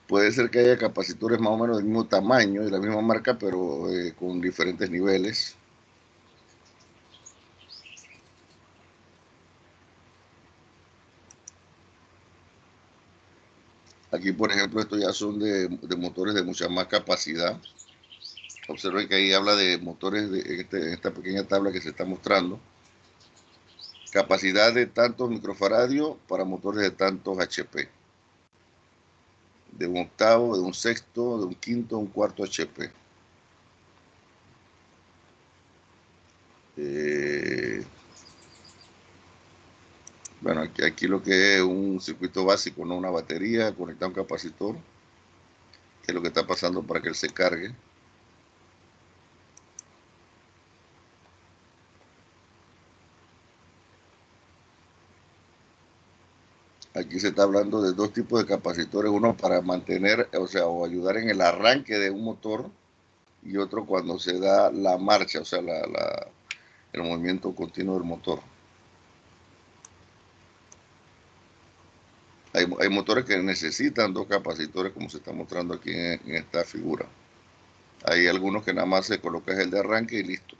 Puede ser que haya capacitores más o menos del mismo tamaño y la misma marca, pero con diferentes niveles. Aquí, por ejemplo, estos ya son de motores de mucha más capacidad. Observen que ahí habla de motores en esta pequeña tabla que se está mostrando. Capacidad de tantos microfaradios para motores de tantos HP. De un octavo, de un sexto, de un quinto, un cuarto HP. Bueno, aquí lo que es un circuito básico, no una batería, conectar un capacitor, que es lo que está pasando para que él se cargue. Aquí se está hablando de dos tipos de capacitores, uno para mantener, o sea, o ayudar en el arranque de un motor, y otro cuando se da la marcha, o sea, el movimiento continuo del motor. Hay motores que necesitan dos capacitores, como se está mostrando aquí en esta figura. Hay algunos que nada más se coloca el de arranque y listo.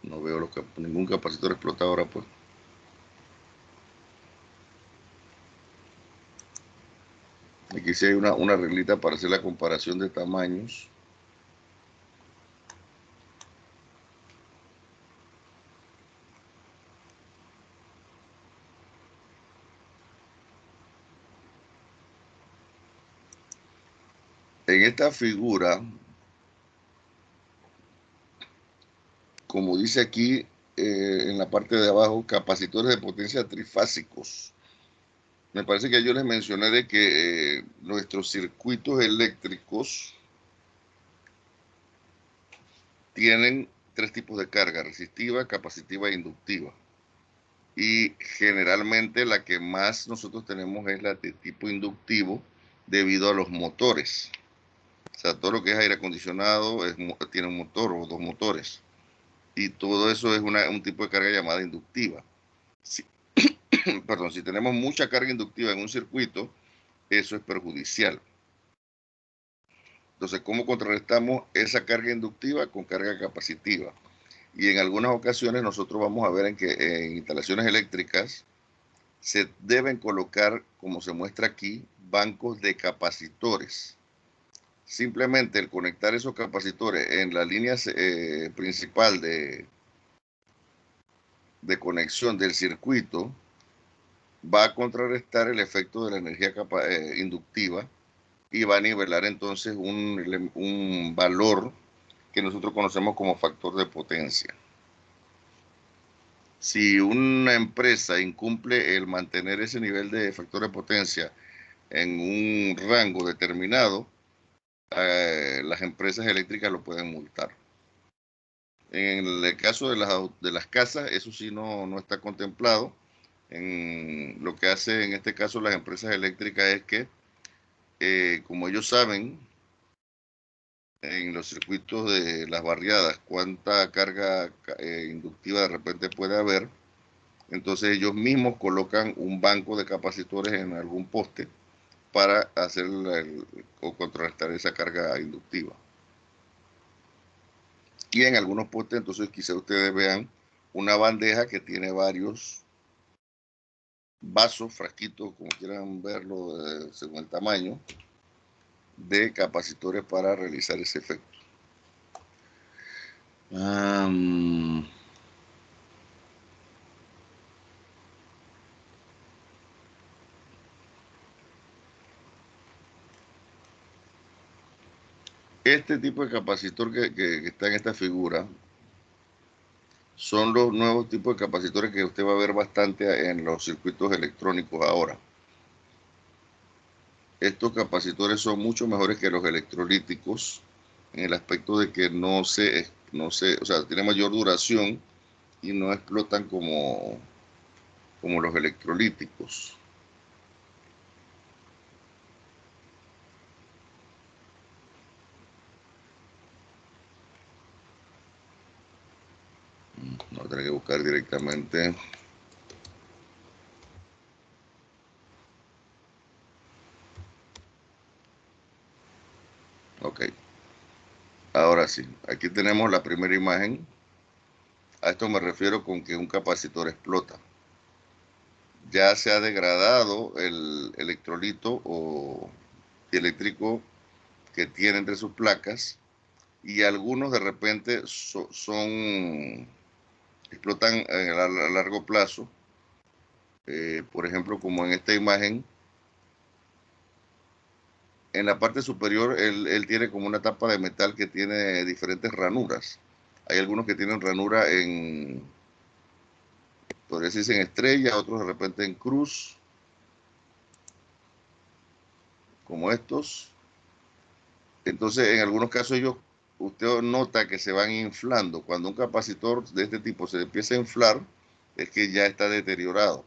No veo ningún capacitor explotado ahora, pues. Aquí sí hay una reglita para hacer la comparación de tamaños. En esta figura, como dice aquí en la parte de abajo, capacitores de potencia trifásicos. Me parece que yo les mencioné de que nuestros circuitos eléctricos tienen tres tipos de carga: resistiva, capacitiva e inductiva. Y generalmente la que más nosotros tenemos es la de tipo inductivo debido a los motores. O sea, todo lo que es aire acondicionado tiene un motor o dos motores. Y todo eso es un tipo de carga llamada inductiva. Perdón, si tenemos mucha carga inductiva en un circuito, eso es perjudicial. Entonces, ¿cómo contrarrestamos esa carga inductiva con carga capacitiva? Y en algunas ocasiones nosotros vamos a ver en que en instalaciones eléctricas se deben colocar, como se muestra aquí, bancos de capacitores. Simplemente el conectar esos capacitores en la línea principal de de conexión del circuito va a contrarrestar el efecto de la energía inductiva y va a nivelar entonces un valor que nosotros conocemos como factor de potencia. Si una empresa incumple el mantener ese nivel de factor de potencia en un rango determinado, las empresas eléctricas lo pueden multar. En el caso de las casas, eso sí no está contemplado. Lo que hace en este caso las empresas eléctricas es que, como ellos saben, en los circuitos de las barriadas, cuánta carga inductiva de repente puede haber, entonces ellos mismos colocan un banco de capacitores en algún poste para hacer o contrarrestar esa carga inductiva. Y en algunos postes, entonces quizá ustedes vean una bandeja que tiene varios vasos, frasquitos, como quieran verlo, según el tamaño, de capacitores para realizar ese efecto. Este tipo de capacitor que está en esta figura son los nuevos tipos de capacitores que usted va a ver bastante en los circuitos electrónicos ahora. Estos capacitores son mucho mejores que los electrolíticos en el aspecto de que o sea, tienen mayor duración y no explotan como los electrolíticos. No voy a tener que buscar directamente. Ok. Ahora sí, aquí tenemos la primera imagen. A esto me refiero con que un capacitor explota. Ya se ha degradado el electrolito o eléctrico que tiene entre sus placas y algunos de repente explotan a largo plazo. Por ejemplo, como en esta imagen, en la parte superior él tiene como una tapa de metal que tiene diferentes ranuras. Hay algunos que tienen ranura podría decirse en estrella, otros de repente en cruz, como estos. Entonces, en algunos casos usted nota que se van inflando. Cuando un capacitor de este tipo se empieza a inflar, es que ya está deteriorado.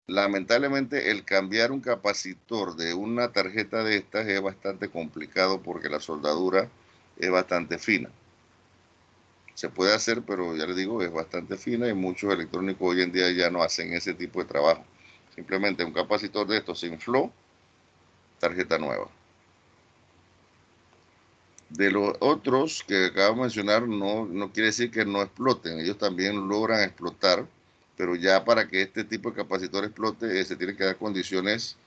Lamentablemente, el cambiar un capacitor de una tarjeta de estas es bastante complicado porque la soldadura es bastante fina. Se puede hacer, pero ya les digo, es bastante fina y muchos electrónicos hoy en día ya no hacen ese tipo de trabajo. Simplemente un capacitor de estos se infló, tarjeta nueva. De los otros que acabo de mencionar, no quiere decir que no exploten. Ellos también logran explotar, pero ya para que este tipo de capacitor explote, se tienen que dar condiciones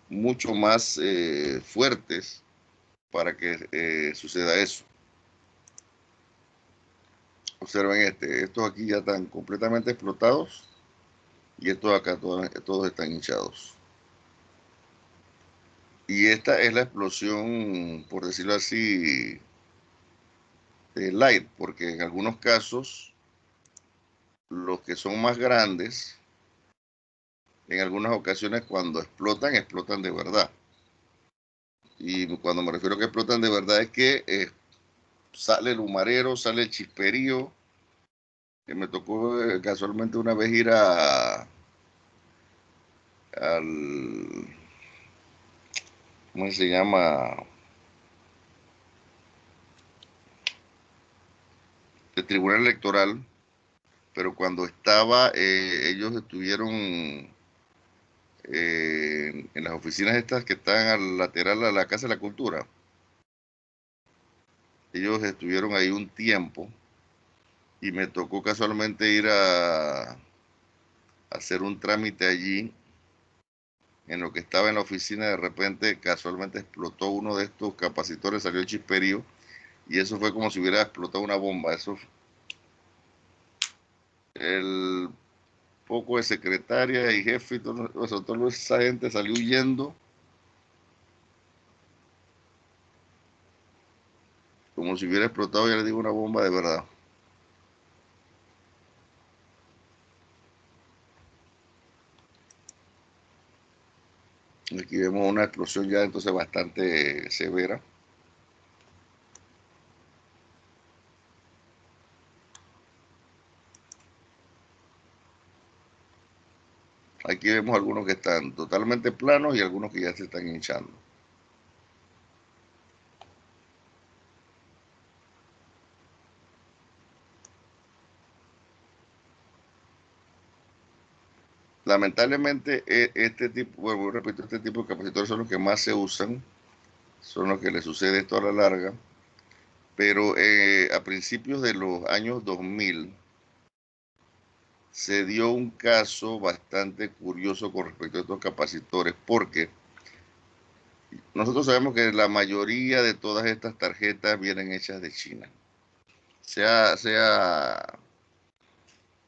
mucho más fuertes para que suceda eso. Observen estos aquí ya están completamente explotados y estos acá todos están hinchados. Y esta es la explosión, por decirlo así, light, porque en algunos casos los que son más grandes, en algunas ocasiones cuando explotan de verdad. Y cuando me refiero a que explotan de verdad es que sale el humarero, sale el chisperío. Que me tocó casualmente una vez ir ¿cómo se llama? El Tribunal Electoral, pero cuando ellos estuvieron en las oficinas estas que están al lateral a la Casa de la Cultura. Ellos estuvieron ahí un tiempo y me tocó casualmente ir a hacer un trámite allí. En lo que estaba en la oficina, de repente casualmente explotó uno de estos capacitores, salió el chisperío y eso fue como si hubiera explotado una bomba. Eso el poco de secretaria y jefe y toda esa gente salió huyendo como si hubiera explotado, ya les digo, una bomba de verdad. Aquí vemos una explosión ya entonces bastante severa. Aquí vemos algunos que están totalmente planos y algunos que ya se están hinchando. Lamentablemente, este tipo, bueno, repito, este tipo de capacitores son los que más se usan, son los que le sucede esto a la larga, pero a principios de los años 2000 se dio un caso bastante curioso con respecto a estos capacitores, porque nosotros sabemos que la mayoría de todas estas tarjetas vienen hechas de China, sea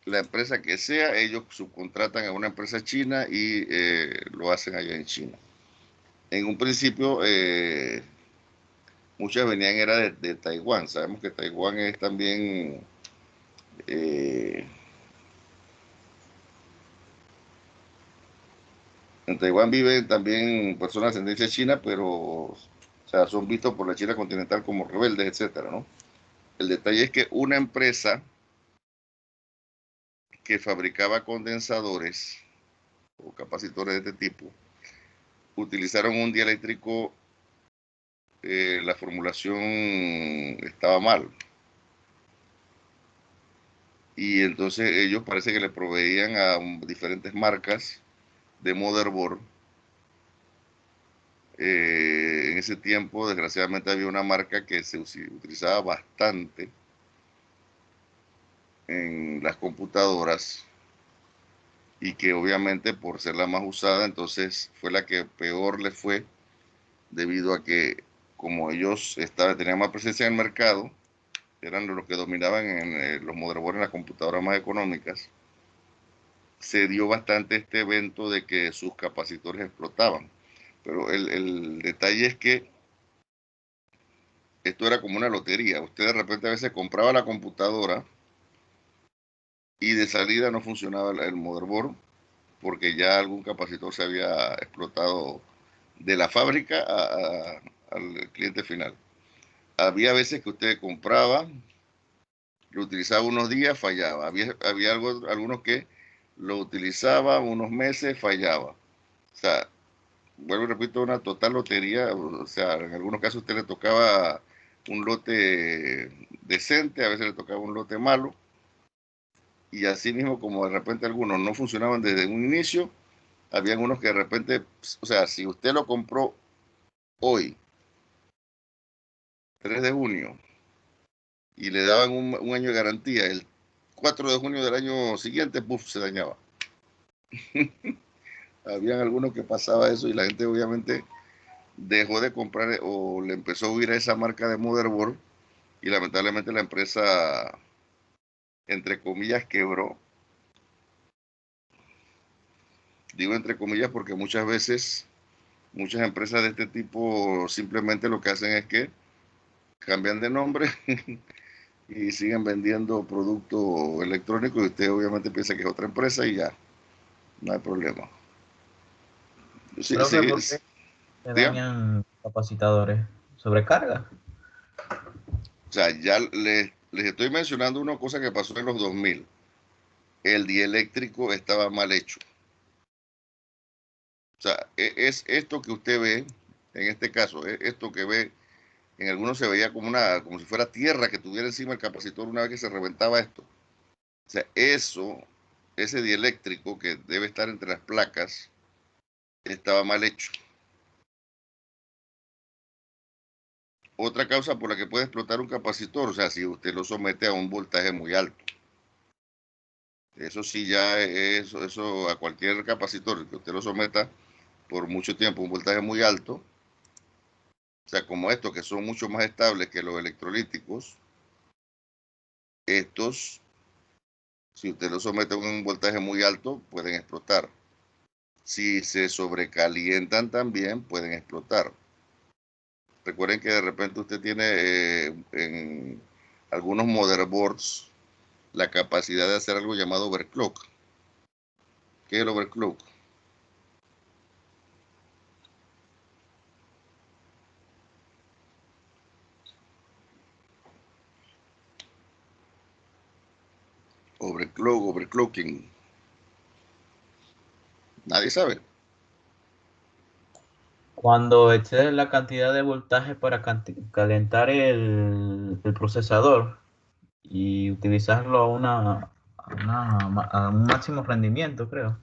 la empresa que sea, ellos subcontratan a una empresa china y lo hacen allá en China. En un principio, muchas venían era de Taiwán. Sabemos que Taiwán es también en Taiwán viven también personas de ascendencia china, pero o sea, son vistos por la China continental como rebeldes, etcétera, ¿no? El detalle es que una empresa que fabricaba condensadores o capacitores de este tipo utilizaron un dieléctrico, la formulación estaba mal. Y entonces ellos parece que le proveían a diferentes marcas de motherboard. En ese tiempo, desgraciadamente, había una marca que se utilizaba bastante en las computadoras y que obviamente por ser la más usada, entonces fue la que peor le fue debido a que como ellos tenían más presencia en el mercado, eran los que dominaban en los motherboards en las computadoras más económicas, se dio bastante este evento de que sus capacitores explotaban. Pero el detalle es que esto era como una lotería. Usted de repente a veces compraba la computadora y de salida no funcionaba el motherboard porque ya algún capacitor se había explotado de la fábrica al cliente final. Había veces que usted compraba, lo utilizaba unos días, fallaba. Había algunos que lo utilizaba unos meses, fallaba. O sea, vuelvo y repito, una total lotería. O sea, en algunos casos a usted le tocaba un lote decente, a veces le tocaba un lote malo. Y así mismo, como de repente algunos no funcionaban desde un inicio, habían unos que de repente, o sea, si usted lo compró hoy, 3 de junio, y le daban un año de garantía, el 4 de junio del año siguiente, ¡puf!, se dañaba. Habían algunos que pasaba eso y la gente obviamente dejó de comprar o le empezó a huir a esa marca de motherboard y lamentablemente la empresa, entre comillas, quebró. Digo entre comillas porque muchas veces, muchas empresas de este tipo simplemente lo que hacen es que cambian de nombre y siguen vendiendo productos electrónicos y usted obviamente piensa que es otra empresa y ya, no hay problema. Sí, Profe, ¿por sí, qué se dañan capacitadores? ¿Sobrecarga? o sea, ya les estoy mencionando una cosa que pasó en los 2000. El dieléctrico estaba mal hecho. O sea, es esto que usted ve, en este caso, esto que ve, en algunos se veía como si fuera tierra que tuviera encima el capacitor una vez que se reventaba esto. O sea, ese dieléctrico que debe estar entre las placas, estaba mal hecho. Otra causa por la que puede explotar un capacitor, o sea, si usted lo somete a un voltaje muy alto. Eso sí, ya eso a cualquier capacitor que usted lo someta por mucho tiempo a un voltaje muy alto, o sea, como estos que son mucho más estables que los electrolíticos, estos Si usted lo somete a un voltaje muy alto, pueden explotar. Si se sobrecalientan también, pueden explotar. Recuerden que de repente usted tiene en algunos motherboards la capacidad de hacer algo llamado overclock. ¿Qué es el overclock? Overclocking. Nadie sabe. Cuando excedes la cantidad de voltaje para calentar el procesador y utilizarlo a un máximo rendimiento, creo.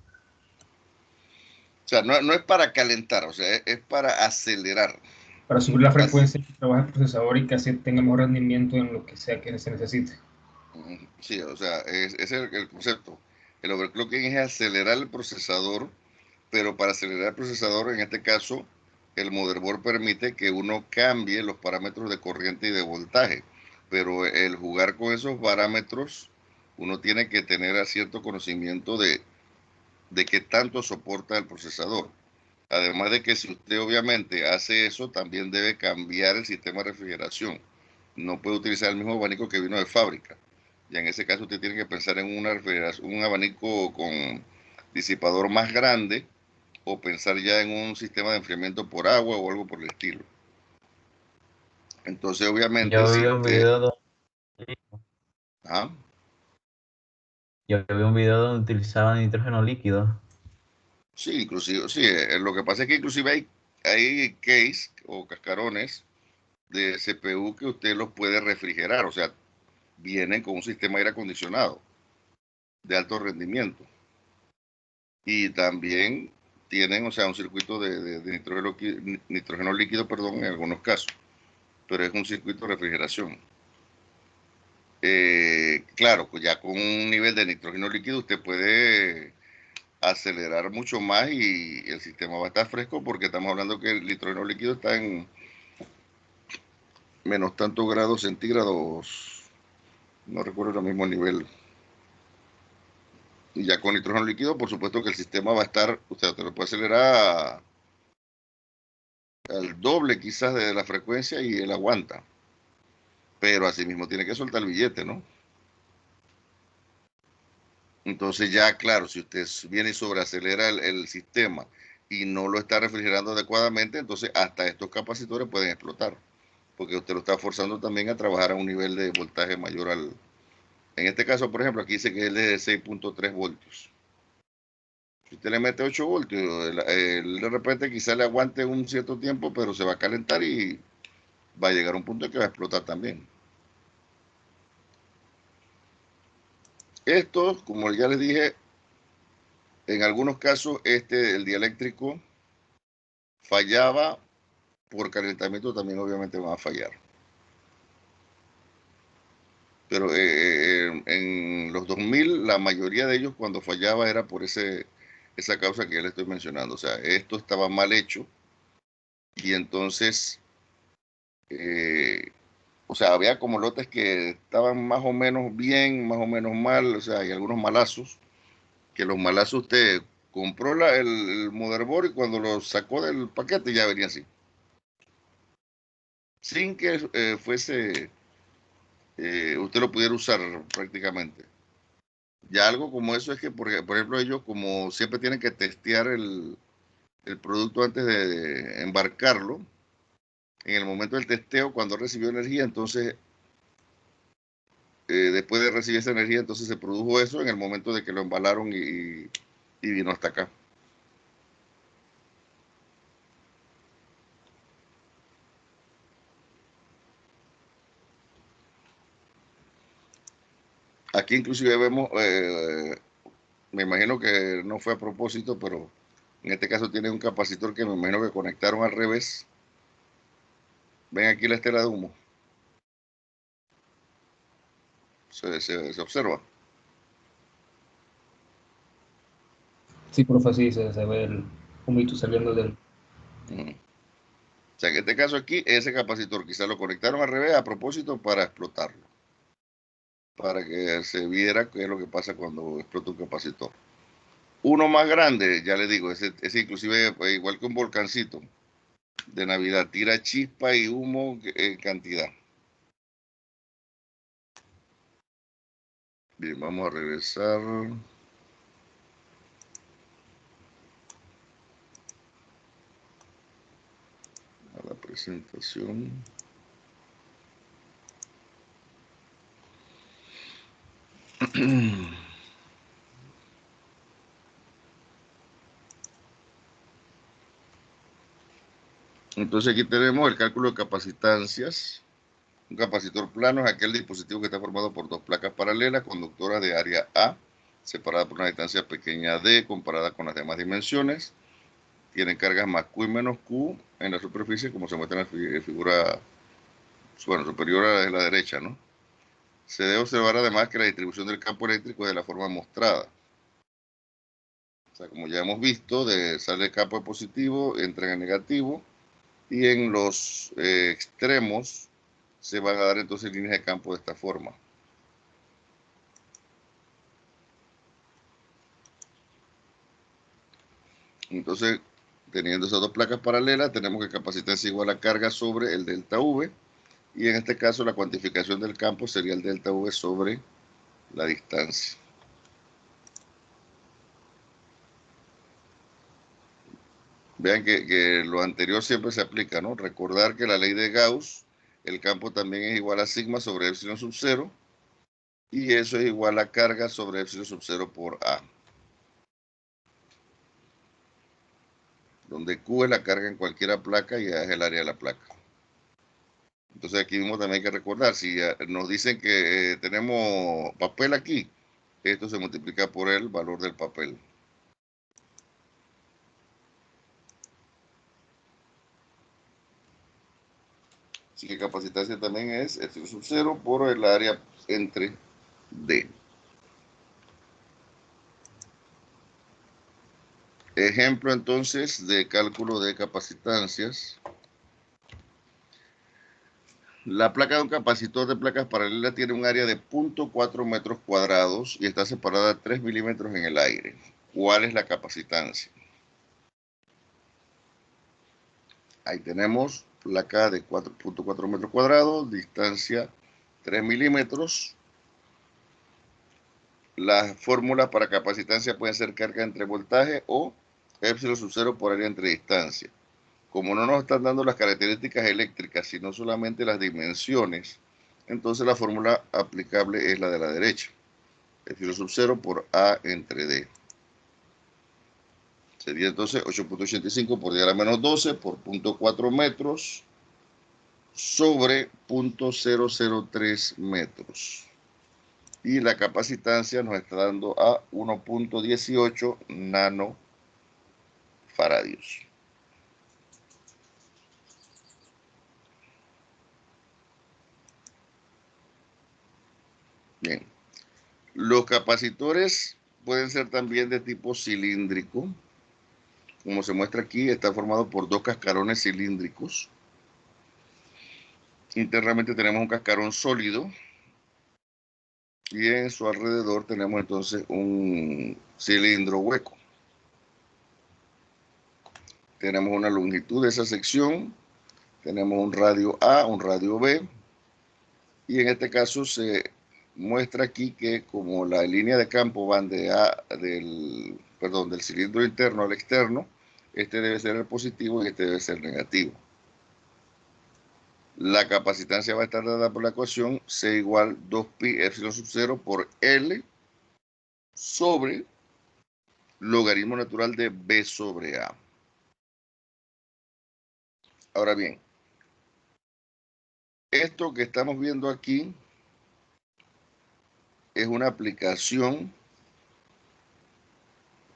O sea, no es para calentar, o sea, es para acelerar. Para subir la frecuencia que trabaja el procesador y que así tenga mejor rendimiento en lo que sea que se necesite. Sí, o sea, ese es el concepto. El overclocking es acelerar el procesador, pero para acelerar el procesador, en este caso, el motherboard permite que uno cambie los parámetros de corriente y de voltaje. Pero el jugar con esos parámetros, uno tiene que tener cierto conocimiento de qué tanto soporta el procesador. Además de que si usted obviamente hace eso, también debe cambiar el sistema de refrigeración. No puede utilizar el mismo abanico que vino de fábrica. Y en ese caso usted tiene que pensar en un abanico con disipador más grande o pensar ya en un sistema de enfriamiento por agua o algo por el estilo. Entonces, obviamente, Yo si vi un usted... video ¿Ah? Yo vi un video donde utilizaban nitrógeno líquido. Sí, inclusive, sí, lo que pasa es que inclusive hay case o cascarones de CPU que usted los puede refrigerar, o sea, vienen con un sistema de aire acondicionado de alto rendimiento. Y también tienen, o sea, un circuito de nitrógeno líquido, perdón, en algunos casos, pero es un circuito de refrigeración. Claro, pues ya con un nivel de nitrógeno líquido usted puede acelerar mucho más y el sistema va a estar fresco porque estamos hablando que el nitrógeno líquido está en menos tantos grados centígrados, no recuerdo el mismo nivel. Y ya con nitrógeno líquido, por supuesto que el sistema va a estar, o sea, te lo puede acelerar al doble quizás de la frecuencia y él aguanta. Pero asimismo tiene que soltar el billete, ¿no? Entonces ya, claro, si usted viene y sobreacelera el sistema y no lo está refrigerando adecuadamente, entonces hasta estos capacitores pueden explotar, porque usted lo está forzando también a trabajar a un nivel de voltaje mayor al... En este caso, por ejemplo, aquí dice que es de 6.3 voltios. Si usted le mete 8 voltios, él de repente quizá le aguante un cierto tiempo, pero se va a calentar y va a llegar a un punto en que va a explotar también. Esto, como ya les dije, en algunos casos el dieléctrico fallaba, por calentamiento también obviamente va a fallar. Pero en los 2000 la mayoría de ellos cuando fallaba era por esa causa que ya le estoy mencionando. O sea, esto estaba mal hecho y entonces, o sea, había como lotes que estaban más o menos bien, más o menos mal, o sea, hay algunos malazos, que los malazos usted compró el motherboard y cuando lo sacó del paquete ya venía así. Sin que usted lo pudiera usar prácticamente. Ya algo como eso es que, por ejemplo, ellos como siempre tienen que testear el producto antes de embarcarlo, en el momento del testeo, cuando recibió energía, entonces, después de recibir esa energía, entonces se produjo eso en el momento de que lo embalaron y vino hasta acá. Aquí inclusive vemos, me imagino que no fue a propósito, pero en este caso tiene un capacitor que me imagino que conectaron al revés. Ven aquí la estela de humo. Se observa. Sí, profe, sí, se ve el humito saliendo del... O sea, en este caso aquí, ese capacitor quizás lo conectaron al revés a propósito para explotarlo. para que se viera qué es lo que pasa cuando explota un capacitor. Uno más grande, ya le digo, ese inclusive igual que un volcancito de Navidad, tira chispa y humo en cantidad. Bien, vamos a regresar. A la presentación. Entonces aquí tenemos el cálculo de capacitancias. Un capacitor plano es aquel dispositivo que está formado por dos placas paralelas conductoras de área A, separadas por una distancia pequeña D comparada con las demás dimensiones. Tienen cargas más Q y menos Q en la superficie, como se muestra en la figura superior a la de la derecha, ¿no? Se debe observar además que la distribución del campo eléctrico es de la forma mostrada. O sea, como ya hemos visto, sale el campo positivo, entra en el negativo, y en los extremos se van a dar entonces líneas de campo de esta forma. Entonces, teniendo esas dos placas paralelas, tenemos que capacitancia igual a carga sobre el delta V, y en este caso la cuantificación del campo sería el delta V sobre la distancia. Vean que lo anterior siempre se aplica, ¿no? Recordar que la ley de Gauss, el campo también es igual a sigma sobre epsilon sub 0, y eso es igual a carga sobre epsilon sub 0 por A, donde Q es la carga en cualquier placa y A es el área de la placa. Entonces aquí mismo también hay que recordar, si nos dicen que tenemos papel aquí, esto se multiplica por el valor del papel. Así que capacitancia también es epsilon sub 0 por el área entre D. Ejemplo entonces de cálculo de capacitancias. La placa de un capacitor de placas paralelas tiene un área de 0.4 metros cuadrados y está separada a 3 milímetros en el aire. ¿Cuál es la capacitancia? Ahí tenemos placa de 4.4 metros cuadrados, distancia 3 milímetros. Las fórmulas para capacitancia pueden ser carga entre voltaje o epsilon sub 0 por área entre distancia. Como no nos están dando las características eléctricas, sino solamente las dimensiones, entonces la fórmula aplicable es la de la derecha. Epsilon sub 0 por A entre D. Sería entonces 8.85 por 10 a la menos 12 por 0.4 metros sobre 0.003 metros. Y la capacitancia nos está dando a 1.18 nanofaradios. Bien. Los capacitores pueden ser también de tipo cilíndrico. Como se muestra aquí, está formado por dos cascarones cilíndricos. Internamente tenemos un cascarón sólido y en su alrededor tenemos entonces un cilindro hueco. Tenemos una longitud de esa sección, tenemos un radio A, un radio B, y en este caso se muestra aquí que como la línea de campo van del cilindro interno al externo, este debe ser el positivo y este debe ser el negativo. La capacitancia va a estar dada por la ecuación C igual 2pi epsilon sub 0 por L sobre logaritmo natural de B sobre A. Ahora bien, esto que estamos viendo aquí es una aplicación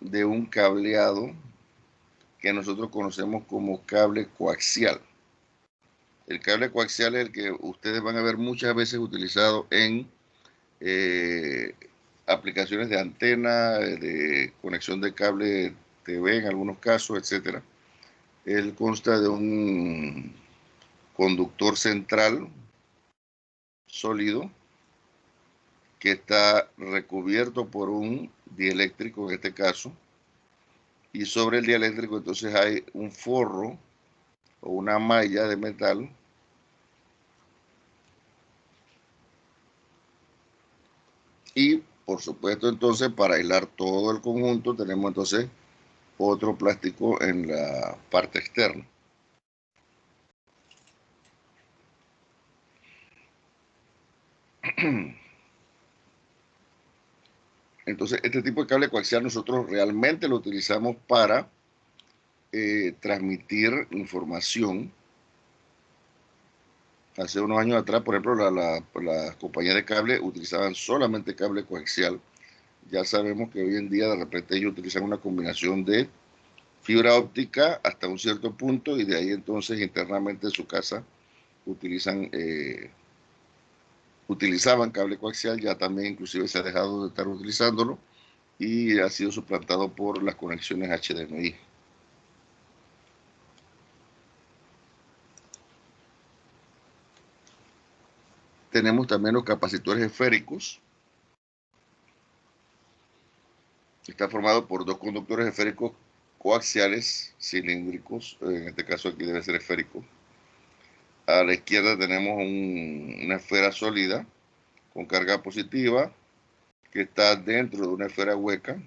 de un cableado que nosotros conocemos como cable coaxial. El cable coaxial es el que ustedes van a ver muchas veces utilizado en aplicaciones de antena, de conexión de cable TV en algunos casos, etc. Él consta de un conductor central sólido que está recubierto por un dieléctrico en este caso, y sobre el dieléctrico entonces hay un forro o una malla de metal y por supuesto entonces para aislar todo el conjunto tenemos entonces otro plástico en la parte externa. Entonces, este tipo de cable coaxial nosotros realmente lo utilizamos para transmitir información. Hace unos años atrás, por ejemplo, las compañías de cable utilizaban solamente cable coaxial. Ya sabemos que hoy en día de repente ellos utilizan una combinación de fibra óptica hasta un cierto punto y de ahí entonces internamente en su casa utilizaban cable coaxial, ya también inclusive se ha dejado de estar utilizándolo y ha sido suplantado por las conexiones HDMI. Tenemos también los capacitores esféricos. Está formado por dos conductores esféricos coaxiales cilíndricos, en este caso aquí debe ser esférico. A la izquierda tenemos una esfera sólida con carga positiva que está dentro de una esfera hueca,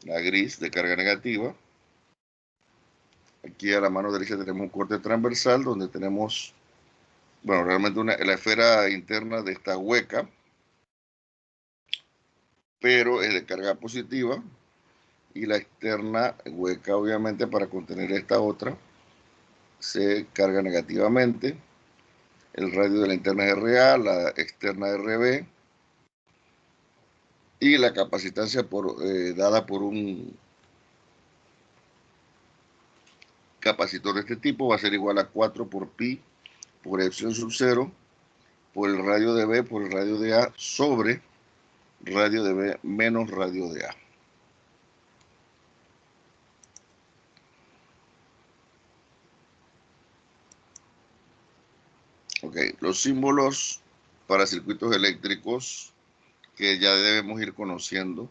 la gris de carga negativa. Aquí a la mano derecha tenemos un corte transversal donde tenemos, bueno, realmente la esfera interna de esta hueca, pero es de carga positiva, y la externa hueca obviamente para contener esta otra se carga negativamente. El radio de la interna es RA, la externa es RB, y la capacitancia dada por un capacitor de este tipo va a ser igual a 4 por pi por epsilon sub 0 por el radio de B por el radio de A sobre radio de B menos radio de A. Ok, los símbolos para circuitos eléctricos que ya debemos ir conociendo.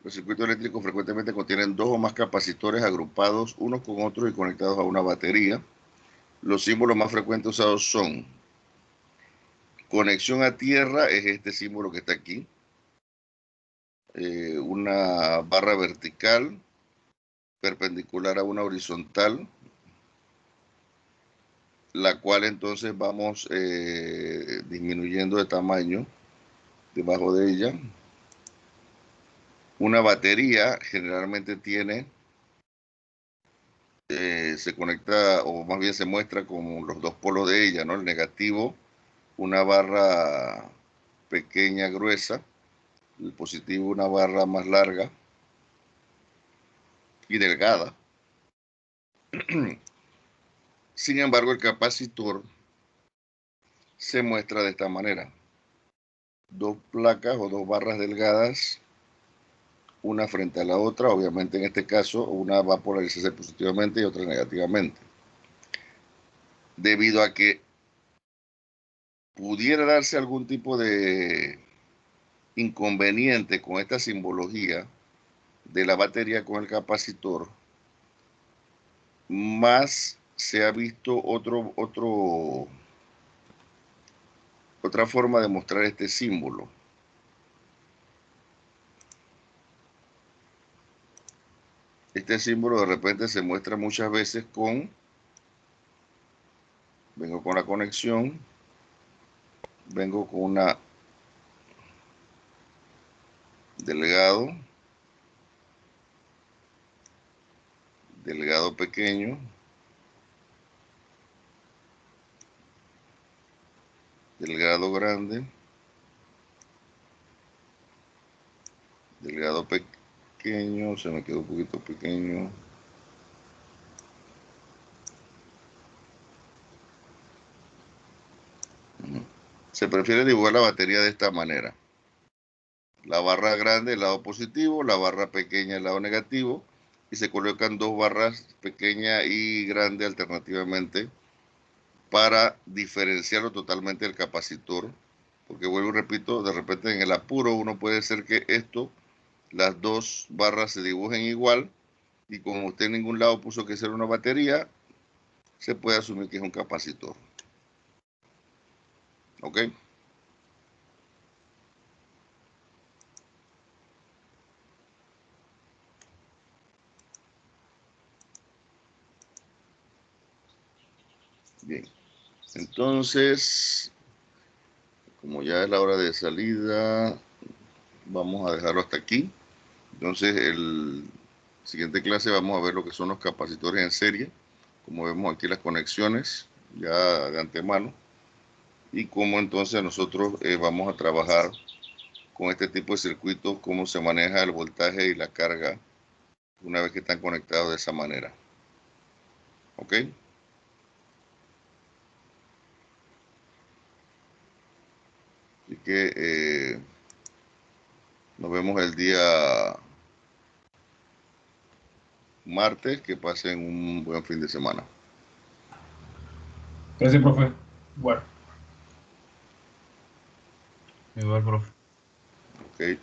Los circuitos eléctricos frecuentemente contienen dos o más capacitores agrupados unos con otros y conectados a una batería. Los símbolos más frecuentes usados son conexión a tierra, es este símbolo que está aquí. Una barra vertical perpendicular a una horizontal, la cual entonces vamos disminuyendo de tamaño debajo de ella. Una batería generalmente tiene, se conecta, o más bien se muestra como los dos polos de ella, ¿no? El negativo, una barra pequeña, gruesa, el positivo, una barra más larga y delgada. Sin embargo, el capacitor se muestra de esta manera. Dos placas o dos barras delgadas, una frente a la otra. Obviamente en este caso una va a polarizarse positivamente y otra negativamente. Debido a que pudiera darse algún tipo de inconveniente con esta simbología de la batería con el capacitor, más se ha visto otra forma de mostrar este símbolo. Este símbolo de repente se muestra muchas veces vengo con la conexión, vengo con una delgado pequeño, delgado grande, delgado pequeño, se me quedó un poquito pequeño. Se prefiere dibujar la batería de esta manera. La barra grande, el lado positivo, la barra pequeña, el lado negativo, y se colocan dos barras pequeña y grande alternativamente para diferenciarlo totalmente del capacitor Porque vuelvo y repito, de repente en el apuro uno puede ser que esto, las dos barras se dibujen igual, y como usted en ningún lado puso que ser una batería, se puede asumir que es un capacitor. ¿Ok? Bien. Entonces, como ya es la hora de salida, vamos a dejarlo hasta aquí. Entonces, el siguiente clase vamos a ver lo que son los capacitores en serie. Como vemos aquí las conexiones ya de antemano. Y cómo entonces nosotros vamos a trabajar con este tipo de circuitos, cómo se maneja el voltaje y la carga una vez que están conectados de esa manera. ¿Ok? Así que nos vemos el día martes. Que pasen un buen fin de semana. Gracias, profe. Bueno. Igual, profe. Ok.